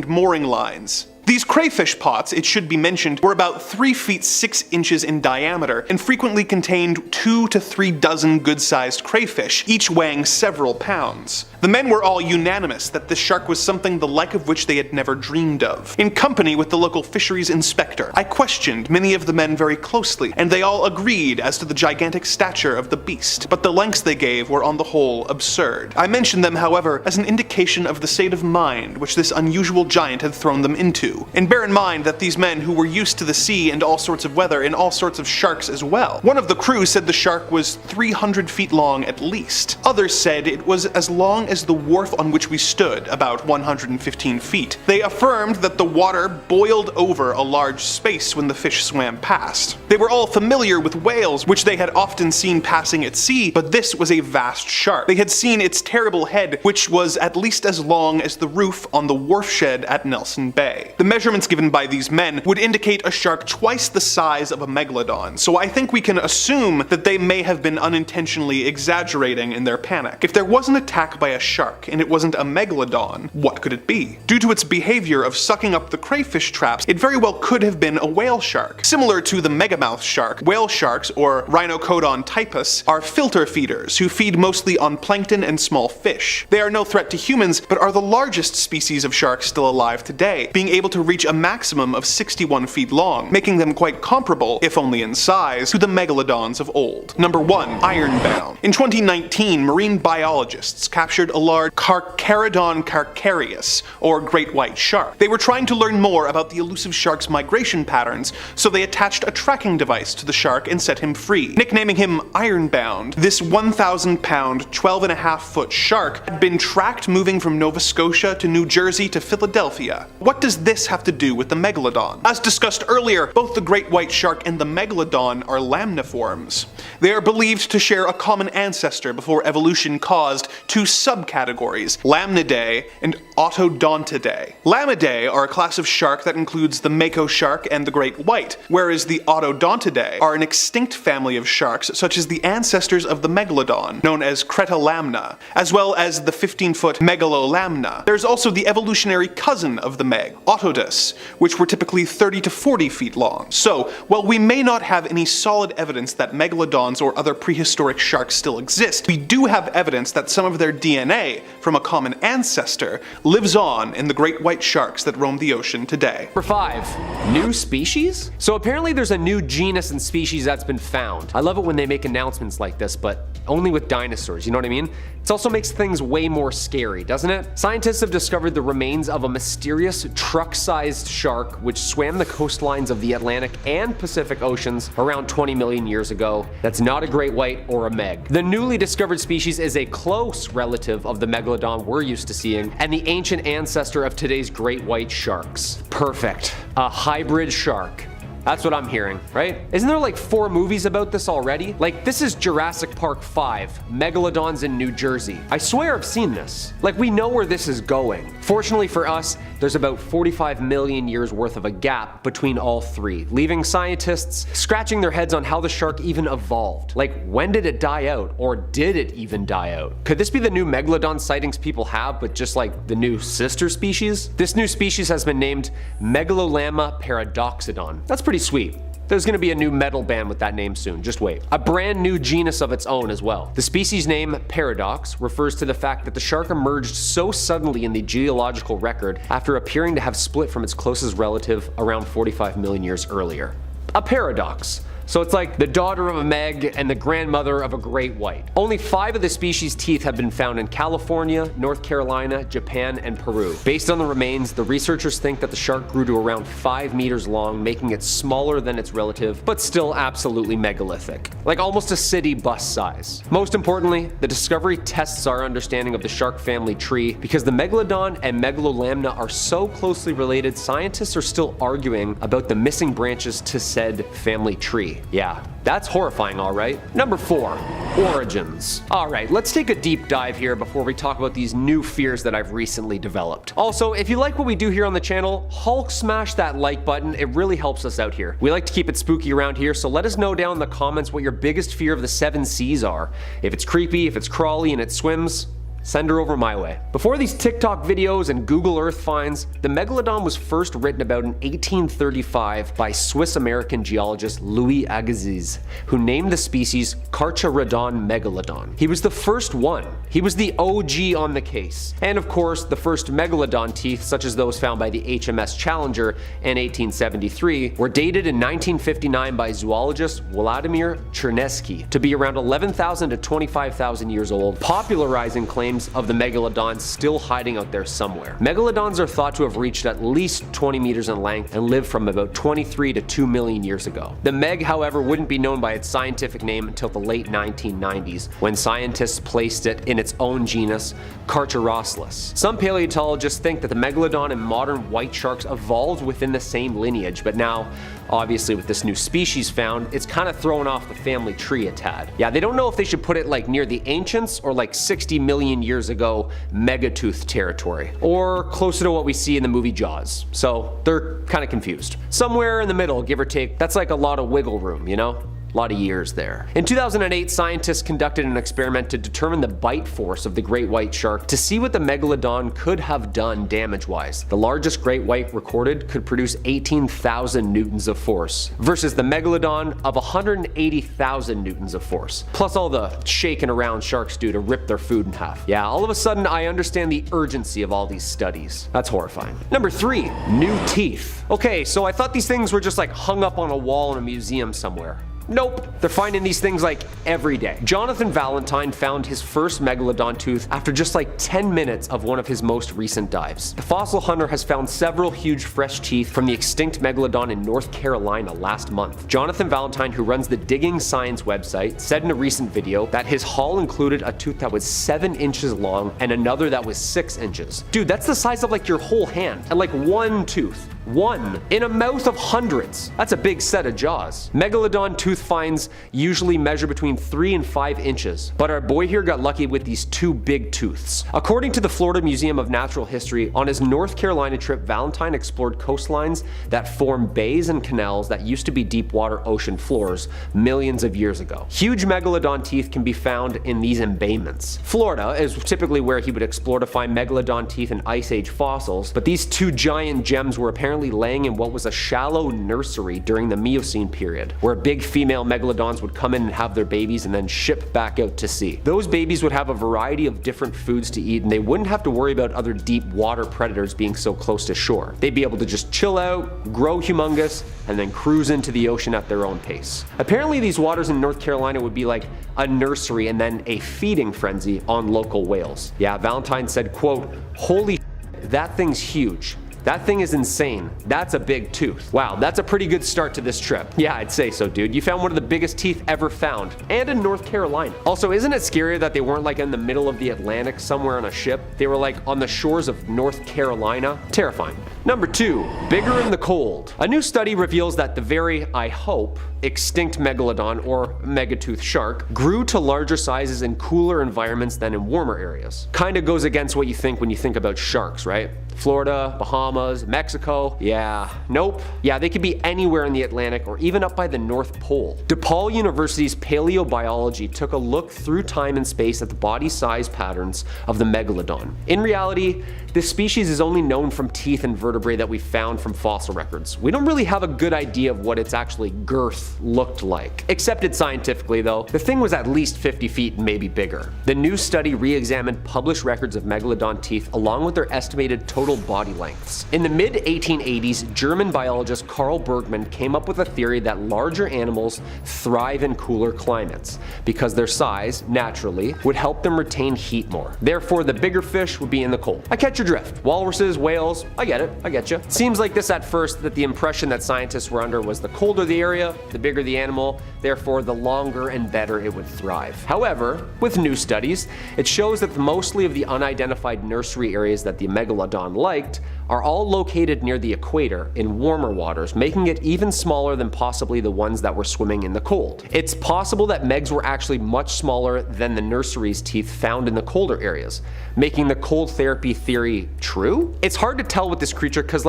mooring lines. These crayfish pots, it should be mentioned, were about 3 feet 6 inches in diameter and frequently contained 2 to 3 dozen good-sized crayfish, each weighing several pounds. The men were all unanimous that this shark was something the like of which they had never dreamed of. In company with the local fisheries inspector, I questioned many of the men very closely, and they all agreed as to the gigantic stature of the beast, but the lengths they gave were on the whole absurd. I mentioned them, however, as an indication of the state of mind which this unusual giant had thrown them into. And bear in mind that these men who were used to the sea and all sorts of weather and all sorts of sharks as well. One of the crew said the shark was 300 feet long at least. Others said it was as long as the wharf on which we stood, about 115 feet. They affirmed that the water boiled over a large space when the fish swam past. They were all familiar with whales, which they had often seen passing at sea, but this was a vast shark. They had seen its terrible head, which was at least as long as the roof on the wharf shed at Nelson Bay. The measurements given by these men would indicate a shark twice the size of a megalodon, so I think we can assume that they may have been unintentionally exaggerating in their panic. If there was an attack by a shark and it wasn't a megalodon, what could it be? Due to its behavior of sucking up the crayfish traps, it very well could have been a whale shark. Similar to the megamouth shark, whale sharks, or Rhinocodon typus, are filter feeders who feed mostly on plankton and small fish. They are no threat to humans, but are the largest species of sharks still alive today, being able to reach a maximum of 61 feet long, making them quite comparable, if only in size, to the megalodons of old. Number 1. Ironbound. In 2019, marine biologists captured a large Carcharodon carcharius, or great white shark. They were trying to learn more about the elusive shark's migration patterns, so they attached a tracking device to the shark and set him free. Nicknaming him Ironbound, this 1,000-pound, 12.5-foot shark had been tracked moving from Nova Scotia to New Jersey to Philadelphia. What does this have to do with the megalodon? As discussed earlier, both the great white shark and the megalodon are lamniforms. They are believed to share a common ancestor before evolution caused two subcategories, Lamnidae and Autodontidae. Lamnidae are a class of shark that includes the mako shark and the great white, whereas the Autodontidae are an extinct family of sharks such as the ancestors of the megalodon, known as Cretalamna, as well as the 15-foot Megalolamna. There's also the evolutionary cousin of the meg, Autodus, which were typically 30 to 40 feet long. So, while we may not have any solid evidence that megalodons or other prehistoric sharks still exist, we do have evidence that some of their DNA from a common ancestor lives on in the great white sharks that roam the ocean today. Number 5. New species? So apparently there's a new genus and species that's been found. I love it when they make announcements like this, but only with dinosaurs, you know what I mean? It also makes things way more scary, doesn't it? Scientists have discovered the remains of a mysterious truck-sized shark which swam the coastlines of the Atlantic and Pacific Oceans around 20 million years ago. That's not a great white or a meg. The newly discovered species is a close relative of the megalodon we're used to seeing and the ancient ancestor of today's great white sharks. Perfect. A hybrid shark. That's what I'm hearing, right? Isn't there like 4 movies about this already? Like, this is Jurassic Park 5, Megalodons in New Jersey. I swear I've seen this. Like, we know where this is going. Fortunately for us, there's about 45 million years worth of a gap between all 3, leaving scientists scratching their heads on how the shark even evolved. Like, when did it die out? Or did it even die out? Could this be the new Megalodon sightings people have, but just like the new sister species? This new species has been named Megalolamma paradoxodon. That's pretty sweet. There's gonna be a new metal band with that name soon, just wait. A brand new genus of its own as well. The species name, Paradox, refers to the fact that the shark emerged so suddenly in the geological record after appearing to have split from its closest relative around 45 million years earlier. A paradox. So it's like the daughter of a Meg and the grandmother of a great white. Only 5 of the species' teeth have been found in California, North Carolina, Japan, and Peru. Based on the remains, the researchers think that the shark grew to around 5 meters long, making it smaller than its relative, but still absolutely megalithic. Like almost a city bus size. Most importantly, the discovery tests our understanding of the shark family tree. Because the Megalodon and Megalolamna are so closely related, scientists are still arguing about the missing branches to said family tree. Yeah, that's horrifying, alright. Number 4, origins. Alright, let's take a deep dive here before we talk about these new fears that I've recently developed. Also, if you like what we do here on the channel, Hulk smash that like button, it really helps us out here. We like to keep it spooky around here, so let us know down in the comments what your biggest fear of the 7 seas are. If it's creepy, if it's crawly and it swims, send her over my way. Before these TikTok videos and Google Earth finds, the Megalodon was first written about in 1835 by Swiss-American geologist Louis Agassiz, who named the species Carcharodon megalodon. He was the first one. He was the OG on the case. And of course, the first megalodon teeth, such as those found by the HMS Challenger in 1873, were dated in 1959 by zoologist Vladimir Chernesky to be around 11,000 to 25,000 years old, popularizing claims of the megalodon still hiding out there somewhere. Megalodons are thought to have reached at least 20 meters in length and lived from about 23 to 2 million years ago. The Meg, however, wouldn't be known by its scientific name until the late 1990s, when scientists placed it in its own genus, Carcharosaurus. Some paleontologists think that the Megalodon and modern white sharks evolved within the same lineage, but now, obviously with this new species found, it's kind of throwing off the family tree a tad. Yeah, they don't know if they should put it like near the ancients or like 60 million years ago megatooth territory, or closer to what we see in the movie Jaws. So they're kind of confused. Somewhere in the middle, give or take, that's like a lot of wiggle room, you know? A lot of years there. In 2008, scientists conducted an experiment to determine the bite force of the great white shark to see what the Megalodon could have done damage-wise. The largest great white recorded could produce 18,000 newtons of force, versus the Megalodon of 180,000 newtons of force, plus all the shaking around sharks do to rip their food in half. Yeah, all of a sudden I understand the urgency of all these studies. That's horrifying. Number 3, new teeth. Okay, so I thought these things were just like hung up on a wall in a museum somewhere. Nope, they're finding these things like every day. Jonathan Valentine found his first megalodon tooth after just like 10 minutes of one of his most recent dives. The fossil hunter has found several huge fresh teeth from the extinct megalodon in North Carolina last month. Jonathan Valentine, who runs the Digging Science website, said in a recent video that his haul included a tooth that was 7 inches long and another that was 6 inches. Dude, that's the size of like your whole hand, and like one tooth. One in a mouth of hundreds. That's a big set of jaws. Megalodon tooth finds usually measure between 3 and 5 inches, but our boy here got lucky with these 2 big tooths. According to the Florida Museum of Natural History, on his North Carolina trip, Valentine explored coastlines that form bays and canals that used to be deep water ocean floors millions of years ago. Huge megalodon teeth can be found in these embayments. Florida is typically where he would explore to find megalodon teeth and ice age fossils, but these 2 giant gems were apparently laying in what was a shallow nursery during the Miocene period, where big female megalodons would come in and have their babies and then ship back out to sea. Those babies would have a variety of different foods to eat, and they wouldn't have to worry about other deep water predators being so close to shore. They'd be able to just chill out, grow humongous, and then cruise into the ocean at their own pace. Apparently these waters in North Carolina would be like a nursery and then a feeding frenzy on local whales. Yeah, Valentine said, quote, "Holy shit, that thing's huge. That thing is insane. That's a big tooth." Wow, that's a pretty good start to this trip. Yeah, I'd say so, dude. You found one of the biggest teeth ever found, and in North Carolina. Also, isn't it scary that they weren't like in the middle of the Atlantic somewhere on a ship? They were like on the shores of North Carolina. Terrifying. Number 2, bigger in the cold. A new study reveals that the very, I hope, extinct megalodon or megatooth shark grew to larger sizes in cooler environments than in warmer areas. Kinda goes against what you think when you think about sharks, right? Florida, Bahamas, Mexico. Yeah, nope. Yeah, they could be anywhere in the Atlantic or even up by the North Pole. DePaul University's paleobiology took a look through time and space at the body size patterns of the Megalodon. In reality, this species is only known from teeth and vertebrae that we found from fossil records. We don't really have a good idea of what its actually girth looked like. Accepted scientifically though, the thing was at least 50 feet and maybe bigger. The new study re-examined published records of Megalodon teeth along with their estimated total body lengths. In the mid-1880s, German biologist Carl Bergman came up with a theory that larger animals thrive in cooler climates because their size, naturally, would help them retain heat more. Therefore, the bigger fish would be in the cold. I catch your drift. Walruses, whales, I get it, I get you. Seems like this at first that the impression that scientists were under was the colder the area, the bigger the animal, therefore the longer and better it would thrive. However, with new studies, it shows that mostly of the unidentified nursery areas that the Megalodon liked are all located near the equator in warmer waters, making it even smaller than possibly the ones that were swimming in the cold. It's possible that Megs were actually much smaller than the nursery's teeth found in the colder areas, making the cold therapy theory true? It's hard to tell with this creature because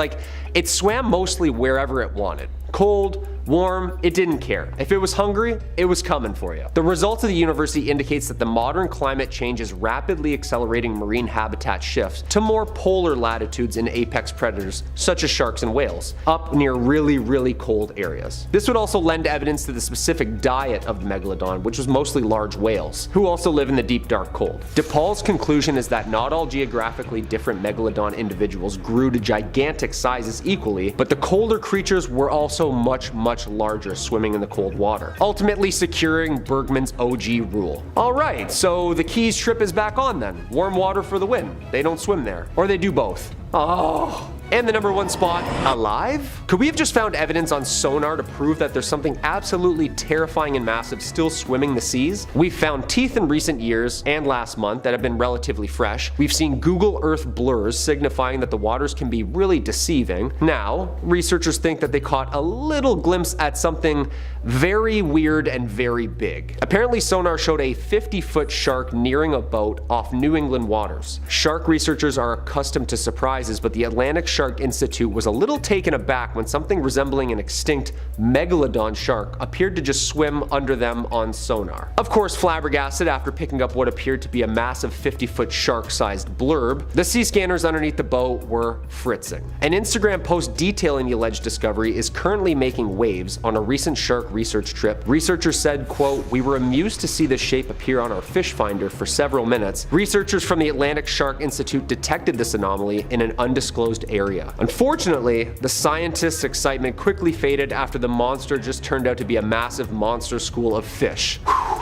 it swam mostly wherever it wanted. Cold, warm, it didn't care. If it was hungry, it was coming for you. The results of the university indicates that the modern climate change is rapidly accelerating marine habitat shifts to more polar latitudes in apex predators, such as sharks and whales, up near really cold areas. This would also lend evidence to the specific diet of the Megalodon, which was mostly large whales, who also live in the deep dark cold. DePaul's conclusion is that not all geographically different Megalodon individuals grew to gigantic sizes equally, but the colder creatures were also much larger swimming in the cold water, ultimately securing Bergman's OG rule. Alright, so the Keys trip is back on then. Warm water for the win. They don't swim there. Or they do both. Oh. And the number one spot, alive? Could we have just found evidence on sonar to prove that there's something absolutely terrifying and massive still swimming the seas? We've found teeth in recent years and last month that have been relatively fresh. We've seen Google Earth blurs signifying that the waters can be really deceiving. Now, researchers think that they caught a little glimpse at something very weird and very big. Apparently sonar showed a 50-foot shark nearing a boat off New England waters. Shark researchers are accustomed to surprises, but the Atlantic Shark Institute was a little taken aback when something resembling an extinct Megalodon shark appeared to just swim under them on sonar. Of course, flabbergasted after picking up what appeared to be a massive 50-foot shark-sized blurb, the sea scanners underneath the boat were fritzing. An Instagram post detailing the alleged discovery is currently making waves. On a recent shark research trip, researchers said, quote, "We were amused to see this shape appear on our fish finder for several minutes. Researchers from the Atlantic Shark Institute detected this anomaly in an undisclosed area. Unfortunately, the scientists' excitement quickly faded after the monster just turned out to be a massive monster school of fish.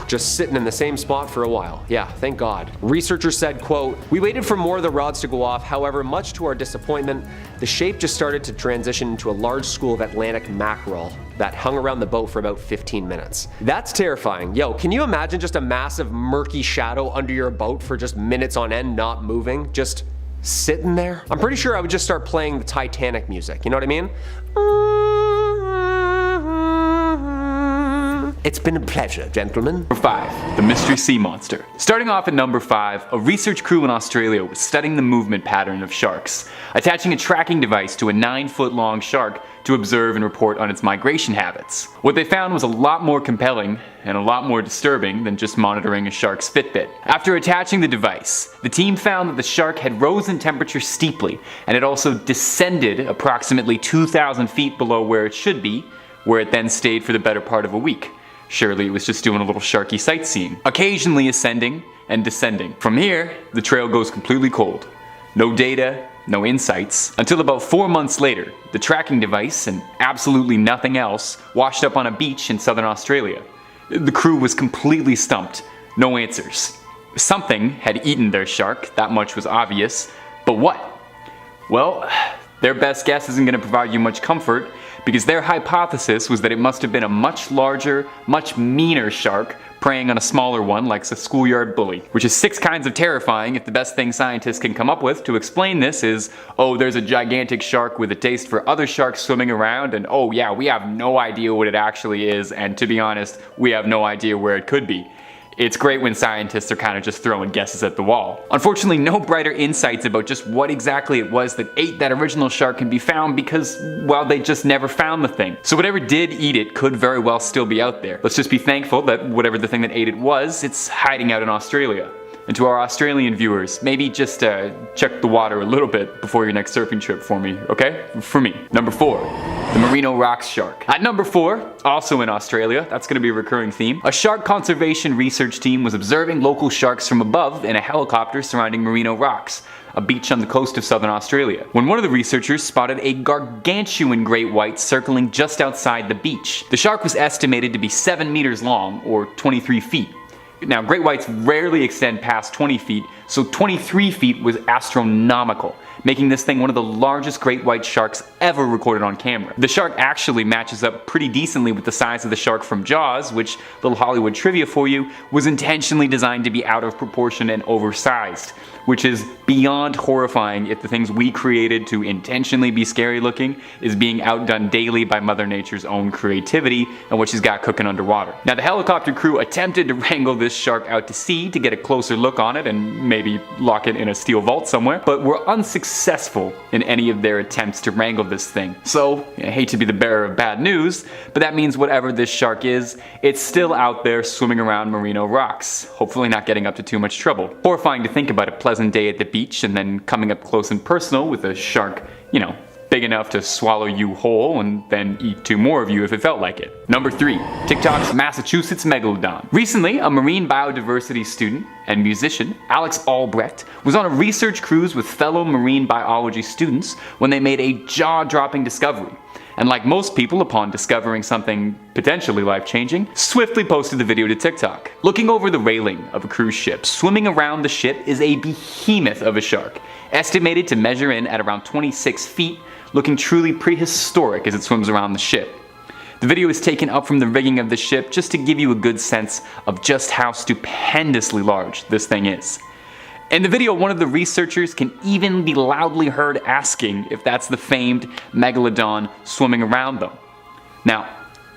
Just sitting in the same spot for a while. Yeah, thank God." Researchers said, quote, "We waited for more of the rods to go off, however, much to our disappointment, the shape just started to transition into a large school of Atlantic mackerel that hung around the boat for about 15 minutes. That's terrifying. Yo, can you imagine just a massive murky shadow under your boat for just minutes on end not moving? Just sitting there? I'm pretty sure I would just start playing the Titanic music, you know what I mean? It's been a pleasure, gentlemen. Number 5. The Mystery Sea Monster. Starting off at number 5, a research crew in Australia was studying the movement pattern of sharks, attaching a tracking device to a 9-foot-long shark to observe and report on its migration habits. What they found was a lot more compelling and a lot more disturbing than just monitoring a shark's Fitbit. After attaching the device, the team found that the shark had rose in temperature steeply, and it also descended approximately 2,000 feet below where it should be, where it then stayed for the better part of a week. Surely it was just doing a little sharky sightseeing, occasionally ascending and descending. From here, the trail goes completely cold. No data, no insights, until about 4 months later, the tracking device and absolutely nothing else washed up on a beach in southern Australia. The crew was completely stumped, no answers. Something had eaten their shark, that much was obvious, but what? Well, their best guess isn't going to provide you much comfort, because their hypothesis was that it must have been a much larger, much meaner shark preying on a smaller one like a schoolyard bully. Which is 6 kinds of terrifying if the best thing scientists can come up with to explain this is, oh, there's a gigantic shark with a taste for other sharks swimming around, and oh yeah, we have no idea what it actually is, and to be honest, we have no idea where it could be. It's great when scientists are kind of just throwing guesses at the wall. Unfortunately, no brighter insights about just what exactly it was that ate that original shark can be found because, well, they just never found the thing. So whatever did eat it could very well still be out there. Let's just be thankful that whatever the thing that ate it was, it's hiding out in Australia. And to our Australian viewers, maybe just check the water a little bit before your next surfing trip for me, okay? For me. Number 4, the Merino Rocks shark. At number 4, also in Australia, that's going to be a recurring theme, a shark conservation research team was observing local sharks from above in a helicopter surrounding Merino Rocks, a beach on the coast of southern Australia, when one of the researchers spotted a gargantuan great white circling just outside the beach. The shark was estimated to be 7 meters long, or 23 feet. Now, great whites rarely extend past 20 feet, so 23 feet was astronomical, making this thing one of the largest great white sharks ever recorded on camera. The shark actually matches up pretty decently with the size of the shark from Jaws, which, little Hollywood trivia for you, was intentionally designed to be out of proportion and oversized, which is beyond horrifying if the things we created to intentionally be scary looking is being outdone daily by Mother Nature's own creativity and what she's got cooking underwater. Now, the helicopter crew attempted to wrangle this shark out to sea to get a closer look on it and maybe lock it in a steel vault somewhere, but were unsuccessful in any of their attempts to wrangle this thing. So, I hate to be the bearer of bad news, but that means whatever this shark is, it's still out there swimming around Merino Rocks, hopefully not getting up to too much trouble. Horrifying to think about a pleasant day at the beach and then coming up close and personal with a shark, big enough to swallow you whole and then eat 2 more of you if it felt like it. Number 3, TikTok's Massachusetts Megalodon. Recently, a marine biodiversity student and musician, Alex Albrecht, was on a research cruise with fellow marine biology students when they made a jaw-dropping discovery. And like most people, upon discovering something potentially life-changing, swiftly posted the video to TikTok. Looking over the railing of a cruise ship, swimming around the ship is a behemoth of a shark, estimated to measure in at around 26 feet, looking truly prehistoric as it swims around the ship. The video is taken up from the rigging of the ship just to give you a good sense of just how stupendously large this thing is. In the video, one of the researchers can even be loudly heard asking if that's the famed Megalodon swimming around them. Now,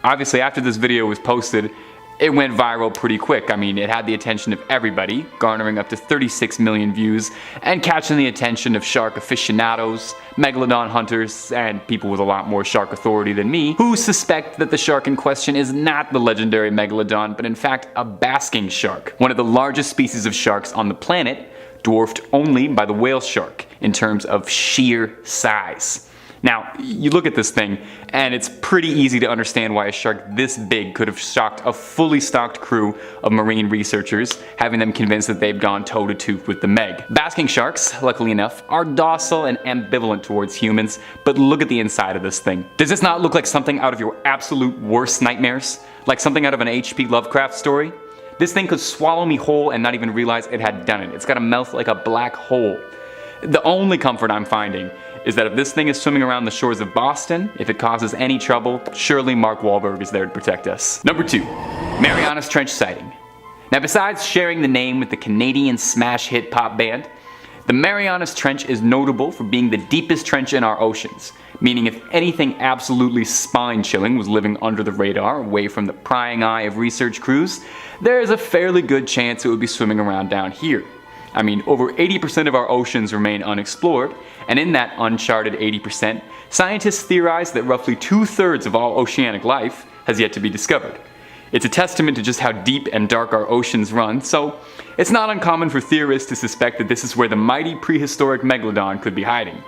obviously after this video was posted, it went viral pretty quick. I mean, it had the attention of everybody, garnering up to 36 million views and catching the attention of shark aficionados, megalodon hunters, and people with a lot more shark authority than me, who suspect that the shark in question is not the legendary megalodon, but in fact a basking shark, one of the largest species of sharks on the planet, dwarfed only by the whale shark in terms of sheer size. Now, you look at this thing, and it's pretty easy to understand why a shark this big could have shocked a fully stocked crew of marine researchers, having them convinced that they've gone toe-to-toe with the Meg. Basking sharks, luckily enough, are docile and ambivalent towards humans, but look at the inside of this thing. Does this not look like something out of your absolute worst nightmares? Like something out of an H.P. Lovecraft story? This thing could swallow me whole and not even realize it had done it. It's got a mouth like a black hole. The only comfort I'm finding is that if this thing is swimming around the shores of Boston, if it causes any trouble, surely Mark Wahlberg is there to protect us. Number 2, Mariana's Trench sighting. Now, besides sharing the name with the Canadian smash hit pop band, the Mariana's Trench is notable for being the deepest trench in our oceans, meaning if anything absolutely spine-chilling was living under the radar, away from the prying eye of research crews, there is a fairly good chance it would be swimming around down here. I mean, over 80% of our oceans remain unexplored, and in that uncharted 80%, scientists theorize that roughly 2/3 of all oceanic life has yet to be discovered. It's a testament to just how deep and dark our oceans run, so it's not uncommon for theorists to suspect that this is where the mighty prehistoric Megalodon could be hiding.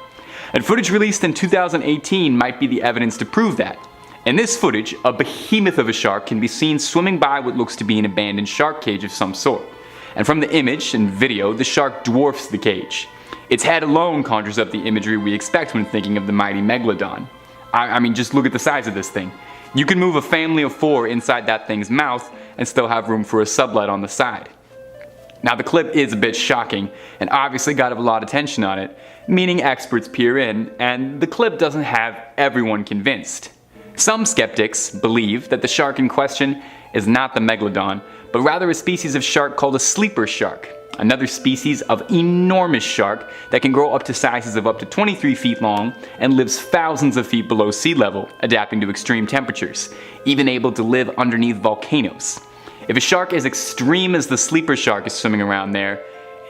And footage released in 2018 might be the evidence to prove that. In this footage, a behemoth of a shark can be seen swimming by what looks to be an abandoned shark cage of some sort. And from the image and video, the shark dwarfs the cage. Its head alone conjures up the imagery we expect when thinking of the mighty Megalodon. I mean, just look at the size of this thing. You can move a family of 4 inside that thing's mouth and still have room for a sublet on the side. Now, the clip is a bit shocking and obviously got a lot of attention on it, meaning experts peer in, and the clip doesn't have everyone convinced. Some skeptics believe that the shark in question is not the Megalodon, but rather a species of shark called a sleeper shark, another species of enormous shark that can grow up to sizes of up to 23 feet long and lives thousands of feet below sea level, adapting to extreme temperatures, even able to live underneath volcanoes. If a shark as extreme as the sleeper shark is swimming around there,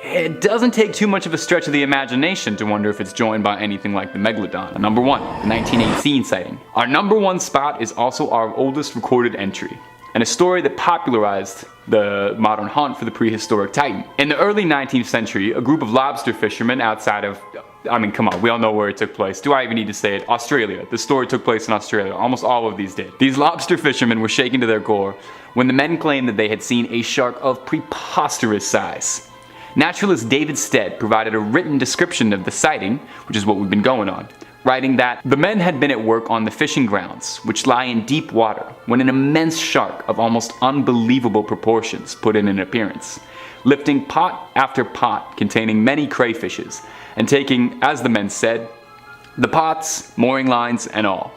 it doesn't take too much of a stretch of the imagination to wonder if it's joined by anything like the Megalodon. Number 1, the 1918 sighting. Our number 1 spot is also our oldest recorded entry, and a story that popularized the modern hunt for the prehistoric titan. In the early 19th century, a group of lobster fishermen outside of, I mean, come on, we all know where it took place. Do I even need to say it? Australia. The story took place in Australia. Almost all of these did. These lobster fishermen were shaken to their core when the men claimed that they had seen a shark of preposterous size. Naturalist David Stead provided a written description of the sighting, which is what we've been going on, writing that the men had been at work on the fishing grounds, which lie in deep water, when an immense shark of almost unbelievable proportions put in an appearance, lifting pot after pot containing many crayfishes, and taking, as the men said, the pots, mooring lines, and all.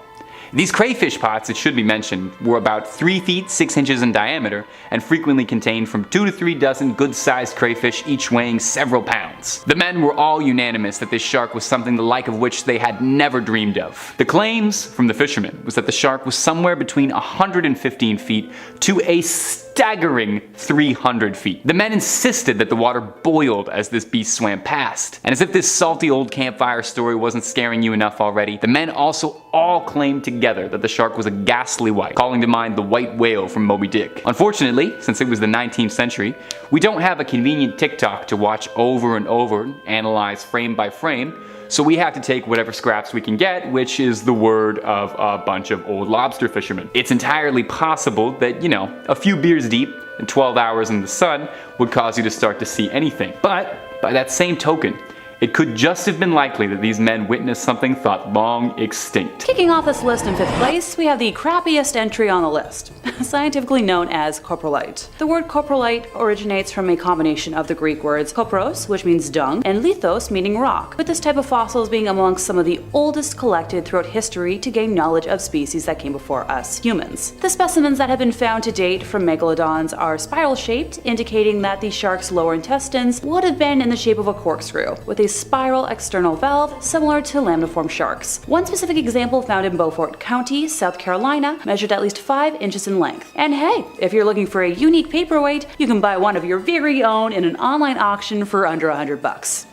These crayfish pots, it should be mentioned, were about 3 feet 6 inches in diameter and frequently contained from 2 to 3 dozen good-sized crayfish, each weighing several pounds. The men were all unanimous that this shark was something the like of which they had never dreamed of. The claims from the fishermen was that the shark was somewhere between 115 feet to a staggering 300 feet. The men insisted that the water boiled as this beast swam past. And as if this salty old campfire story wasn't scaring you enough already, the men also all claimed together that the shark was a ghastly white, calling to mind the white whale from Moby Dick. Unfortunately, since it was the 19th century, we don't have a convenient TikTok to watch over and over and analyze frame by frame, so we have to take whatever scraps we can get, which is the word of a bunch of old lobster fishermen. It's entirely possible that, you know, a few beers deep and 12 hours in the sun would cause you to start to see anything. But by that same token, it could just have been likely that these men witnessed something thought long extinct. Kicking off this list in 5th place, we have the crappiest entry on the list, scientifically known as coprolite. The word coprolite originates from a combination of the Greek words kopros, which means dung, and lithos, meaning rock, with this type of fossils being amongst some of the oldest collected throughout history to gain knowledge of species that came before us humans. The specimens that have been found to date from megalodons are spiral-shaped, indicating that the shark's lower intestines would have been in the shape of a corkscrew, with a spiral external valve similar to lambda-form sharks. One specific example found in Beaufort County, South Carolina, measured at least 5 inches in length. And hey, if you're looking for a unique paperweight, you can buy one of your very own in an online auction for under $100.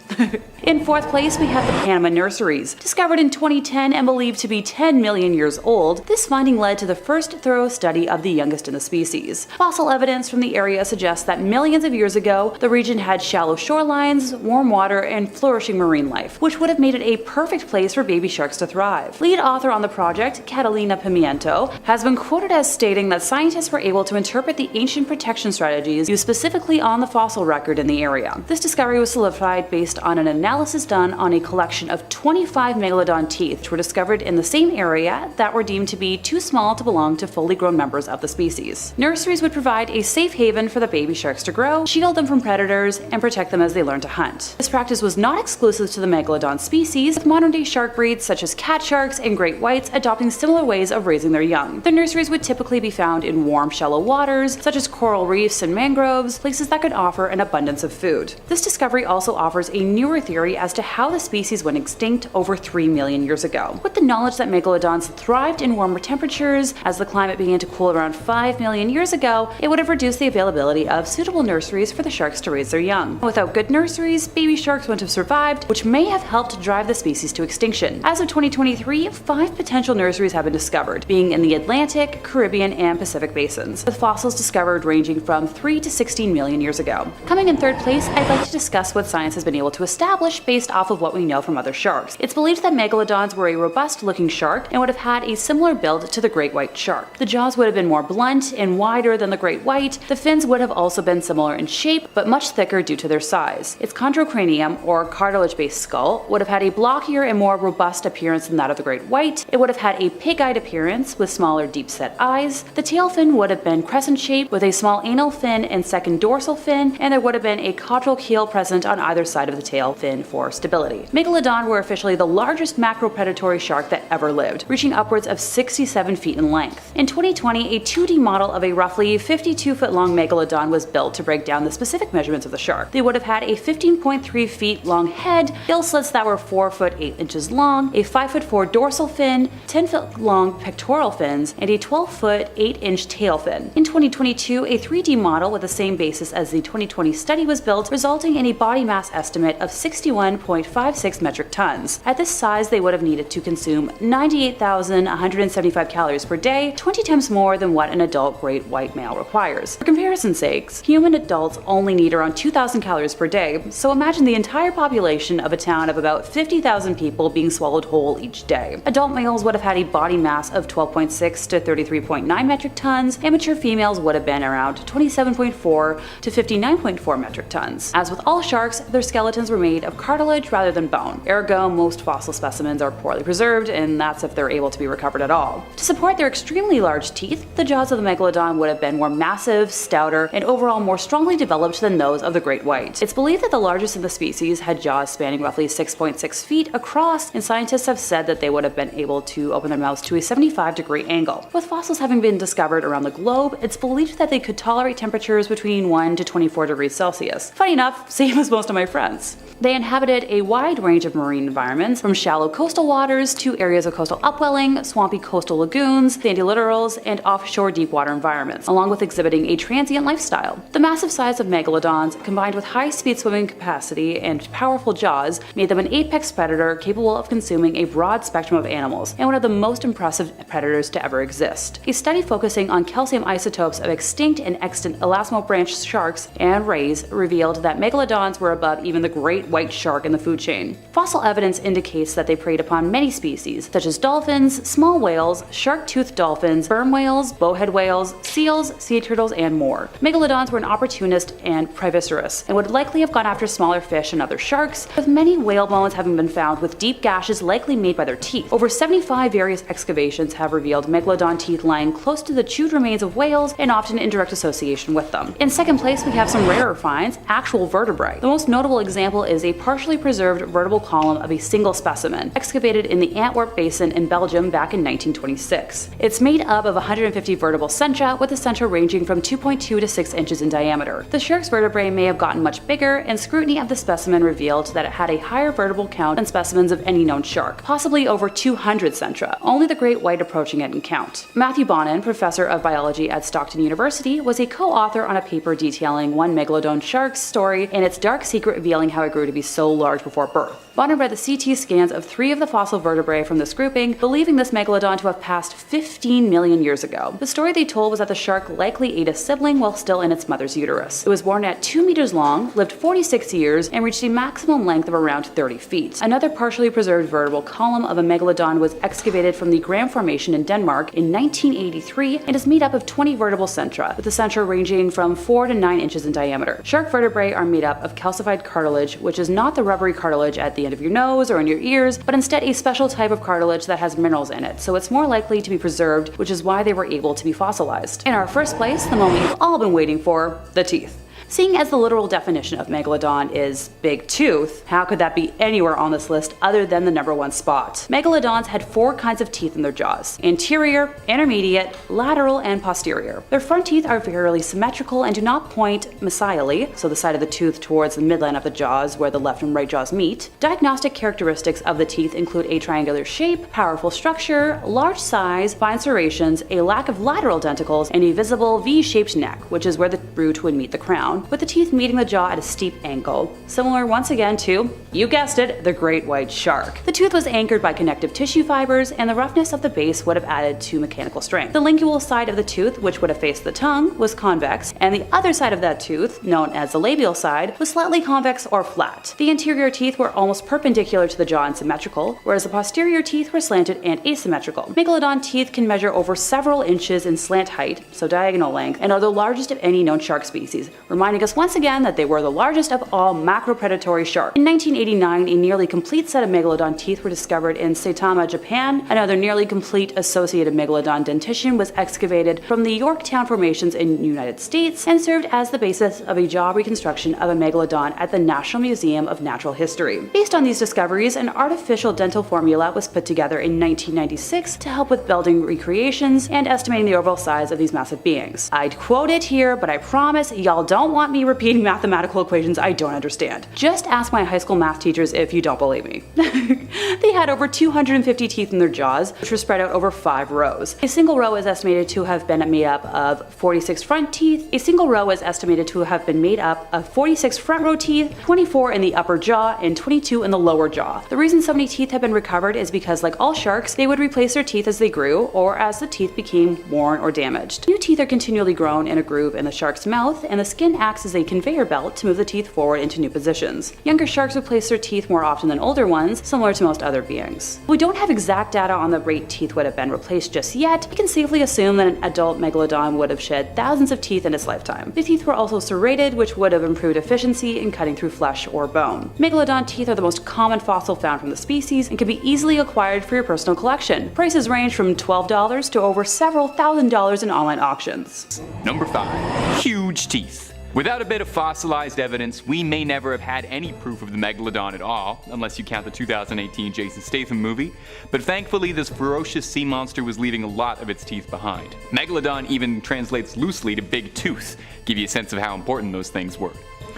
In 4th place, we have the Panama nurseries. Discovered in 2010 and believed to be 10 million years old, this finding led to the first thorough study of the youngest in the species. Fossil evidence from the area suggests that millions of years ago, the region had shallow shorelines, warm water, and flourishing marine life, which would have made it a perfect place for baby sharks to thrive. Lead author on the project, Catalina Pimiento, has been quoted as stating that scientists were able to interpret the ancient protection strategies used specifically on the fossil record in the area. This discovery was solidified based on an analysis done on a collection of 25 megalodon teeth, which were discovered in the same area that were deemed to be too small to belong to fully grown members of the species. Nurseries would provide a safe haven for the baby sharks to grow, shield them from predators, and protect them as they learn to hunt. This practice was not exclusive to the megalodon species, with modern-day shark breeds such as cat sharks and great whites adopting similar ways of raising their young. The nurseries would typically be found in warm, shallow waters, such as coral reefs and mangroves, places that could offer an abundance of food. This discovery also offers a newer theory as to how the species went extinct over 3 million years ago. With the knowledge that megalodons thrived in warmer temperatures, as the climate began to cool around 5 million years ago, it would have reduced the availability of suitable nurseries for the sharks to raise their young. Without good nurseries, baby sharks wouldn't have survived, which may have helped drive the species to extinction. As of 2023, 5 potential nurseries have been discovered, being in the Atlantic, Caribbean, and Pacific basins, with fossils discovered ranging from 3 to 16 million years ago. Coming in 3rd place, I'd like to discuss what science has been able to establish based off of what we know from other sharks. It's believed that megalodons were a robust-looking shark and would have had a similar build to the great white shark. The jaws would have been more blunt and wider than the great white. The fins would have also been similar in shape, but much thicker due to their size. Its chondrocranium, or cartilage-based skull, would have had a blockier and more robust appearance than that of the great white. It would have had a pig-eyed appearance with smaller, deep-set eyes. The tail fin would have been crescent-shaped with a small anal fin and second dorsal fin, and there would have been a caudal keel present on either side of the tail fin for stability. Megalodon were officially the largest macropredatory shark that ever lived, reaching upwards of 67 feet in length. In 2020, a 2D model of a roughly 52-foot long Megalodon was built to break down the specific measurements of the shark. They would have had a 15.3 feet long head, gill slits that were 4 foot 8 inches long, a 5'4" dorsal fin, 10 foot long pectoral fins, and a 12 foot 8 inch tail fin. In 2022, a 3D model with the same basis as the 2020 study was built, resulting in a body mass estimate of 61.56 metric tons. At this size, they would have needed to consume 98,175 calories per day, 20 times more than what an adult great white male requires. For comparison's sakes, human adults only need around 2,000 calories per day, so imagine the entire population of a town of about 50,000 people being swallowed whole each day. Adult males would have had a body mass of 12.6 to 33.9 metric tons, and mature females would have been around 27.4 to 59.4 metric tons. As with all sharks, their skeletons were made of cartilage rather than bone. Ergo, most fossil specimens are poorly preserved, and that's if they're able to be recovered at all. To support their extremely large teeth, the jaws of the Megalodon would have been more massive, stouter, and overall more strongly developed than those of the great white. It's believed that the largest of the species had jaws spanning roughly 6.6 feet across, and scientists have said that they would have been able to open their mouths to a 75-degree angle. With fossils having been discovered around the globe, it's believed that they could tolerate temperatures between 1 to 24 degrees Celsius. Funny enough, same as most of my friends. They inhabited a wide range of marine environments, from shallow coastal waters to areas of coastal upwelling, swampy coastal lagoons, sandy littorals, and offshore deepwater environments, along with exhibiting a transient lifestyle. The massive size of megalodons, combined with high-speed swimming capacity and powerful jaws, made them an apex predator capable of consuming a broad spectrum of animals, and one of the most impressive predators to ever exist. A study focusing on calcium isotopes of extinct and extant elasmobranch sharks and rays revealed that megalodons were above even the great white shark in the food chain. Fossil evidence indicates that they preyed upon many species, such as dolphins, small whales, shark-toothed dolphins, sperm whales, bowhead whales, seals, sea turtles, and more. Megalodons were an opportunist and predaceous, and would likely have gone after smaller fish and other sharks, with many whale bones having been found with deep gashes likely made by their teeth. Over 75 various excavations have revealed megalodon teeth lying close to the chewed remains of whales and often in direct association with them. In second place, we have some rarer finds, actual vertebrae. The most notable example is a partially preserved vertebral column of a single specimen, excavated in the Antwerp Basin in Belgium back in 1926. It's made up of 150 vertebral centra, with the centra ranging from 2.2 to 6 inches in diameter. The shark's vertebrae may have gotten much bigger, and scrutiny of the specimen revealed that it had a higher vertebral count than specimens of any known shark, possibly over 200 centra, only the great white approaching it in count. Matthew Bonin, professor of biology at Stockton University, was a co-author on a paper detailing one megalodon shark's story and its dark secret revealing how it grew to be so large before birth. Bonin read the CT scans of 3 of the fossil vertebrae from this grouping, believing this megalodon to have passed 15 million years ago. The story they told was that the shark likely ate a sibling while still in its mother's uterus. It was born at 2 meters long, lived 46 years, and reached a maximum length of around 30 feet. Another partially preserved vertebral column of a megalodon was excavated from the Gram Formation in Denmark in 1983 and is made up of 20 vertebral centra, with the centra ranging from 4 to 9 inches in diameter. Shark vertebrae are made up of calcified cartilage, which is not the rubbery cartilage at the end of your nose or in your ears, but instead a special type of cartilage that has minerals in it, so it's more likely to be preserved, which is why they were able to be fossilized. In our first place, the moment you've all been waiting for, the teeth. Seeing as the literal definition of megalodon is big tooth, how could that be anywhere on this list other than the #1 spot? Megalodons had 4 kinds of teeth in their jaws: anterior, intermediate, lateral, and posterior. Their front teeth are fairly symmetrical and do not point mesially, so the side of the tooth towards the midline of the jaws where the left and right jaws meet. Diagnostic characteristics of the teeth include a triangular shape, powerful structure, large size, fine serrations, a lack of lateral denticles, and a visible V-shaped neck, which is where the root would meet the crown, with the teeth meeting the jaw at a steep angle, similar once again to, you guessed it, the great white shark. The tooth was anchored by connective tissue fibers, and the roughness of the base would have added to mechanical strength. The lingual side of the tooth, which would have faced the tongue, was convex, and the other side of that tooth, known as the labial side, was slightly convex or flat. The anterior teeth were almost perpendicular to the jaw and symmetrical, whereas the posterior teeth were slanted and asymmetrical. Megalodon teeth can measure over several inches in slant height, so diagonal length, and are the largest of any known shark species, reminding reminding us once again that they were the largest of all macropredatory sharks. In 1989, a nearly complete set of megalodon teeth were discovered in Saitama, Japan. Another nearly complete associated megalodon dentition was excavated from the Yorktown formations in the United States and served as the basis of a jaw reconstruction of a megalodon at the National Museum of Natural History. Based on these discoveries, an artificial dental formula was put together in 1996 to help with building recreations and estimating the overall size of these massive beings. I'd quote it here, but I promise y'all don't want me repeating mathematical equations I don't understand. Just ask my high school math teachers if you don't believe me. They had over 250 teeth in their jaws, which were spread out over 5 rows. A single row is estimated to have been made up of 46 front teeth. A single row is estimated to have been made up of 46 front row teeth, 24 in the upper jaw, and 22 in the lower jaw. The reason so many teeth have been recovered is because, like all sharks, they would replace their teeth as they grew or as the teeth became worn or damaged. New teeth are continually grown in a groove in the shark's mouth, and the skin acts as a conveyor belt to move the teeth forward into new positions. Younger sharks replace their teeth more often than older ones, similar to most other beings. We don't have exact data on the rate teeth would have been replaced just yet. We can safely assume that an adult megalodon would have shed thousands of teeth in its lifetime. The teeth were also serrated, which would have improved efficiency in cutting through flesh or bone. Megalodon teeth are the most common fossil found from the species and can be easily acquired for your personal collection. Prices range from $12 to over several $1,000s in online auctions. Number 5. Huge teeth. Without a bit of fossilized evidence, we may never have had any proof of the Megalodon at all, unless you count the 2018 Jason Statham movie, but thankfully this ferocious sea monster was leaving a lot of its teeth behind. Megalodon even translates loosely to big tooth, give you a sense of how important those things were.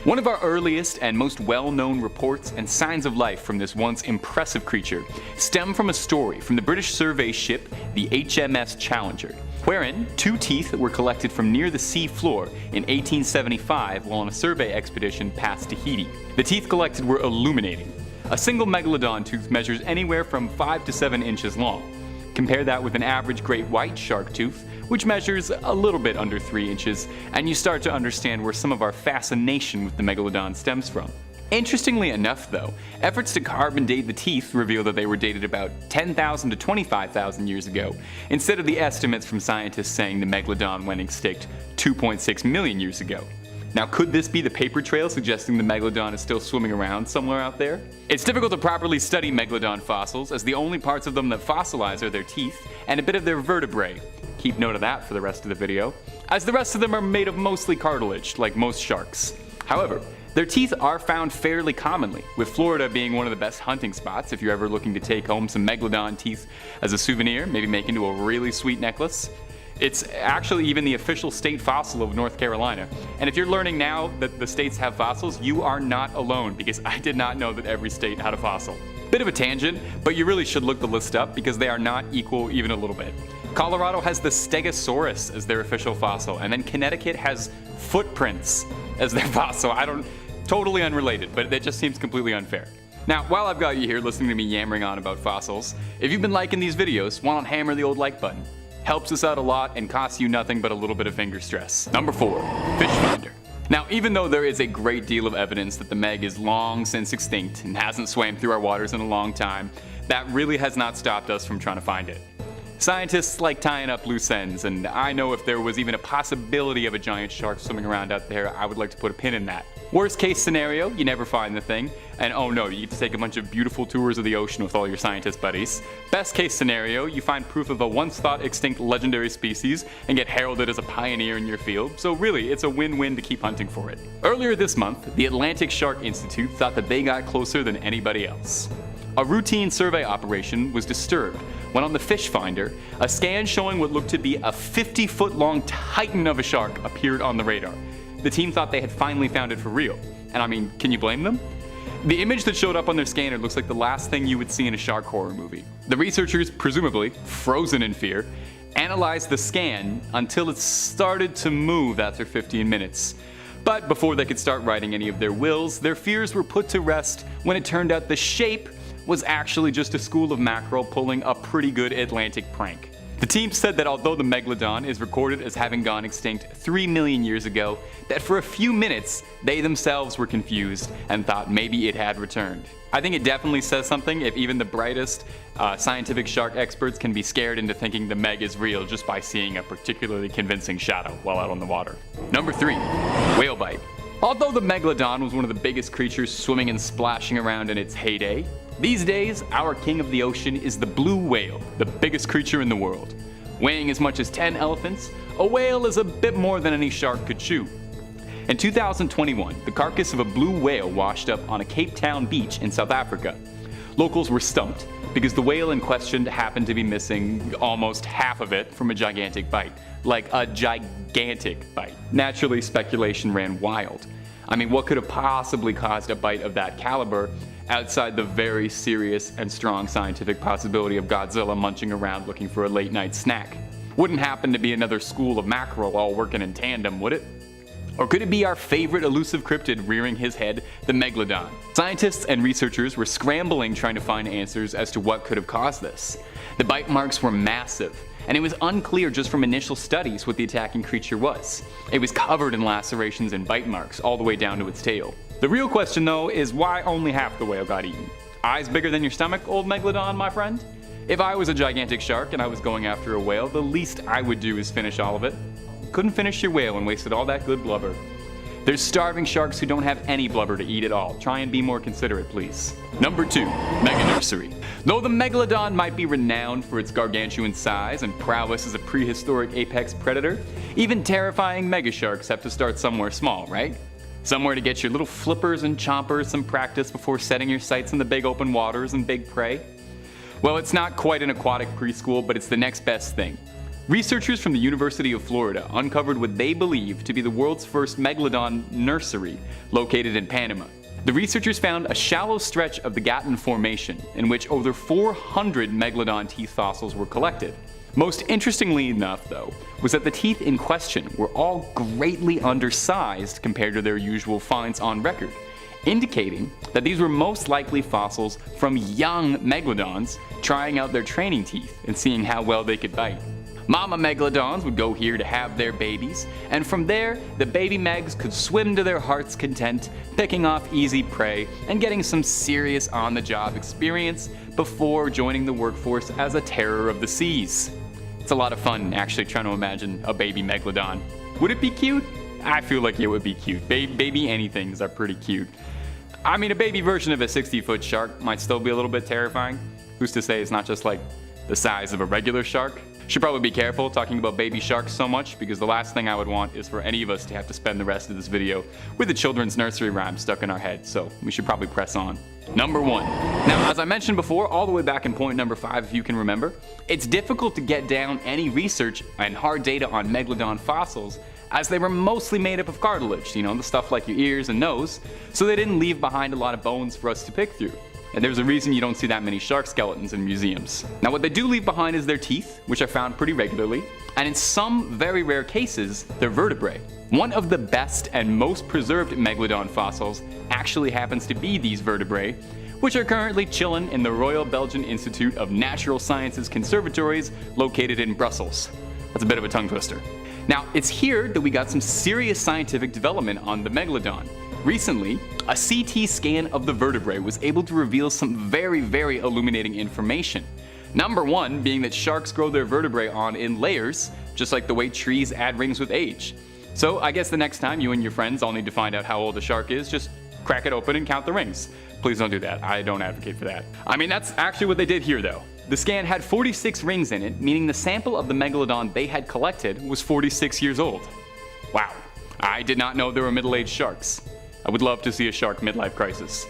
One of our earliest and most well-known reports and signs of life from this once impressive creature stem from a story from the British survey ship the HMS Challenger, wherein 2 teeth were collected from near the sea floor in 1875 while on a survey expedition past Tahiti. The teeth collected were illuminating. A single megalodon tooth measures anywhere from 5 to 7 inches long. Compare that with an average great white shark tooth, which measures a little bit under 3 inches, and you start to understand where some of our fascination with the megalodon stems from. Interestingly enough though, efforts to carbon date the teeth reveal that they were dated about 10,000 to 25,000 years ago, instead of the estimates from scientists saying the megalodon went extinct 2.6 million years ago. Now, could this be the paper trail suggesting the megalodon is still swimming around somewhere out there? It's difficult to properly study megalodon fossils, as the only parts of them that fossilize are their teeth and a bit of their vertebrae. Keep note of that for the rest of the video, as the rest of them are made of mostly cartilage, like most sharks. However, their teeth are found fairly commonly, with Florida being one of the best hunting spots if you're ever looking to take home some megalodon teeth as a souvenir, maybe make into a really sweet necklace. It's actually even the official state fossil of North Carolina. And if you're learning now that the states have fossils, you are not alone, because I did not know that every state had a fossil. Bit of a tangent, but you really should look the list up because they are not equal even a little bit. Colorado has the Stegosaurus as their official fossil, and then Connecticut has footprints as their fossil. Totally unrelated, but it just seems completely unfair. Now, while I've got you here listening to me yammering on about fossils, if you've been liking these videos, why not hammer the old like button? Helps us out a lot and costs you nothing but a little bit of finger stress. Number 4, fish finder. Now, even though there is a great deal of evidence that the Meg is long since extinct and hasn't swam through our waters in a long time, that really has not stopped us from trying to find it. Scientists like tying up loose ends, and I know if there was even a possibility of a giant shark swimming around out there, I would like to put a pin in that. Worst case scenario, you never find the thing, and oh no, you get to take a bunch of beautiful tours of the ocean with all your scientist buddies. Best case scenario, you find proof of a once thought extinct legendary species and get heralded as a pioneer in your field, so really, it's a win-win to keep hunting for it. Earlier this month, the Atlantic Shark Institute thought that they got closer than anybody else. A routine survey operation was disturbed when on the fish finder, a scan showing what looked to be a 50-foot-long titan of a shark appeared on the radar. The team thought they had finally found it for real. And I mean, can you blame them? The image that showed up on their scanner looks like the last thing you would see in a shark horror movie. The researchers, presumably frozen in fear, analyzed the scan until it started to move after 15 minutes. But before they could start writing any of their wills, their fears were put to rest when it turned out the shape was actually just a school of mackerel pulling a pretty good Atlantic prank. The team said that although the Megalodon is recorded as having gone extinct 3 million years ago, that for a few minutes they themselves were confused and thought maybe it had returned. I think it definitely says something if even the brightest scientific shark experts can be scared into thinking the Meg is real just by seeing a particularly convincing shadow while out on the water. Number 3, whale bite. Although the Megalodon was one of the biggest creatures swimming and splashing around in its heyday, these days our king of the ocean is the blue whale, the biggest creature in the world. Weighing as much as 10 elephants, a whale is a bit more than any shark could chew. In 2021, the carcass of a blue whale washed up on a Cape Town beach in South Africa. Locals were stumped because the whale in question happened to be missing almost half of it from a gigantic bite. Like a gigantic bite. Naturally, speculation ran wild. I mean, what could have possibly caused a bite of that caliber outside the very serious and strong scientific possibility of Godzilla munching around looking for a late night snack? Wouldn't happen to be another school of mackerel all working in tandem, would it? Or could it be our favorite elusive cryptid rearing his head, the Megalodon? Scientists and researchers were scrambling trying to find answers as to what could have caused this. The bite marks were massive, and it was unclear just from initial studies what the attacking creature was. It was covered in lacerations and bite marks all the way down to its tail. The real question though is why only half the whale got eaten? Eyes bigger than your stomach, old Megalodon, my friend? If I was a gigantic shark and I was going after a whale, the least I would do is finish all of it. Couldn't finish your whale and wasted all that good blubber. There's starving sharks who don't have any blubber to eat at all. Try and be more considerate, please. Number 2, Mega Nursery. Though the Megalodon might be renowned for its gargantuan size and prowess as a prehistoric apex predator, even terrifying mega sharks have to start somewhere small, right? Somewhere to get your little flippers and chompers some practice before setting your sights in the big open waters and big prey. Well, it's not quite an aquatic preschool, but it's the next best thing. Researchers from the University of Florida uncovered what they believe to be the world's first Megalodon nursery located in Panama. The researchers found a shallow stretch of the Gatun Formation in which over 400 Megalodon teeth fossils were collected. Most interestingly enough, though, was that the teeth in question were all greatly undersized compared to their usual finds on record, indicating that these were most likely fossils from young Megalodons trying out their training teeth and seeing how well they could bite. Mama Megalodons would go here to have their babies, and from there, the baby Megs could swim to their heart's content, picking off easy prey and getting some serious on-the-job experience before joining the workforce as a terror of the seas. It's a lot of fun actually trying to imagine a baby Megalodon. Would it be cute? I feel like it would be cute. Baby anythings are pretty cute. I mean, a baby version of a 60-foot shark might still be a little bit terrifying. Who's to say it's not just like the size of a regular shark? Should probably be careful talking about baby sharks so much, because the last thing I would want is for any of us to have to spend the rest of this video with a children's nursery rhyme stuck in our head, so we should probably press on. Number 1. Now, as I mentioned before, all the way back in point number 5 if you can remember, it's difficult to get down any research and hard data on Megalodon fossils as they were mostly made up of cartilage, the stuff like your ears and nose, so they didn't leave behind a lot of bones for us to pick through. And there's a reason you don't see that many shark skeletons in museums. Now, what they do leave behind is their teeth, which are found pretty regularly, and in some very rare cases, their vertebrae. One of the best and most preserved Megalodon fossils actually happens to be these vertebrae, which are currently chilling in the Royal Belgian Institute of Natural Sciences Conservatories located in Brussels. That's a bit of a tongue twister. Now, it's here that we got some serious scientific development on the Megalodon. Recently, a CT scan of the vertebrae was able to reveal some very, very illuminating information. Number 1 being that sharks grow their vertebrae on in layers, just like the way trees add rings with age. So I guess the next time you and your friends all need to find out how old a shark is, just crack it open and count the rings. Please don't do that. I don't advocate for that. I mean, that's actually what they did here though. The scan had 46 rings in it, meaning the sample of the Megalodon they had collected was 46 years old. Wow. I did not know there were middle-aged sharks. I would love to see a shark midlife crisis.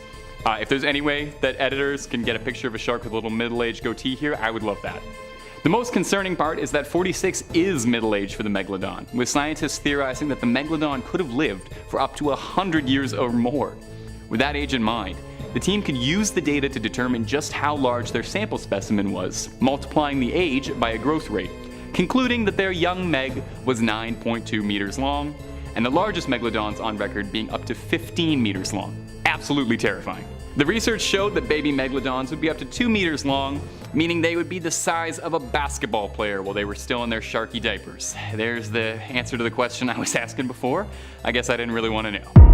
If there's any way that editors can get a picture of a shark with a little middle-aged goatee here, I would love that. The most concerning part is that 46 is middle age for the Megalodon, with scientists theorizing that the Megalodon could have lived for up to 100 years or more. With that age in mind, the team could use the data to determine just how large their sample specimen was, multiplying the age by a growth rate, concluding that their young Meg was 9.2 meters long, and the largest Megalodons on record being up to 15 meters long. Absolutely terrifying. The research showed that baby Megalodons would be up to 2 meters long, meaning they would be the size of a basketball player while they were still in their sharky diapers. There's the answer to the question I was asking before. I guess I didn't really want to know.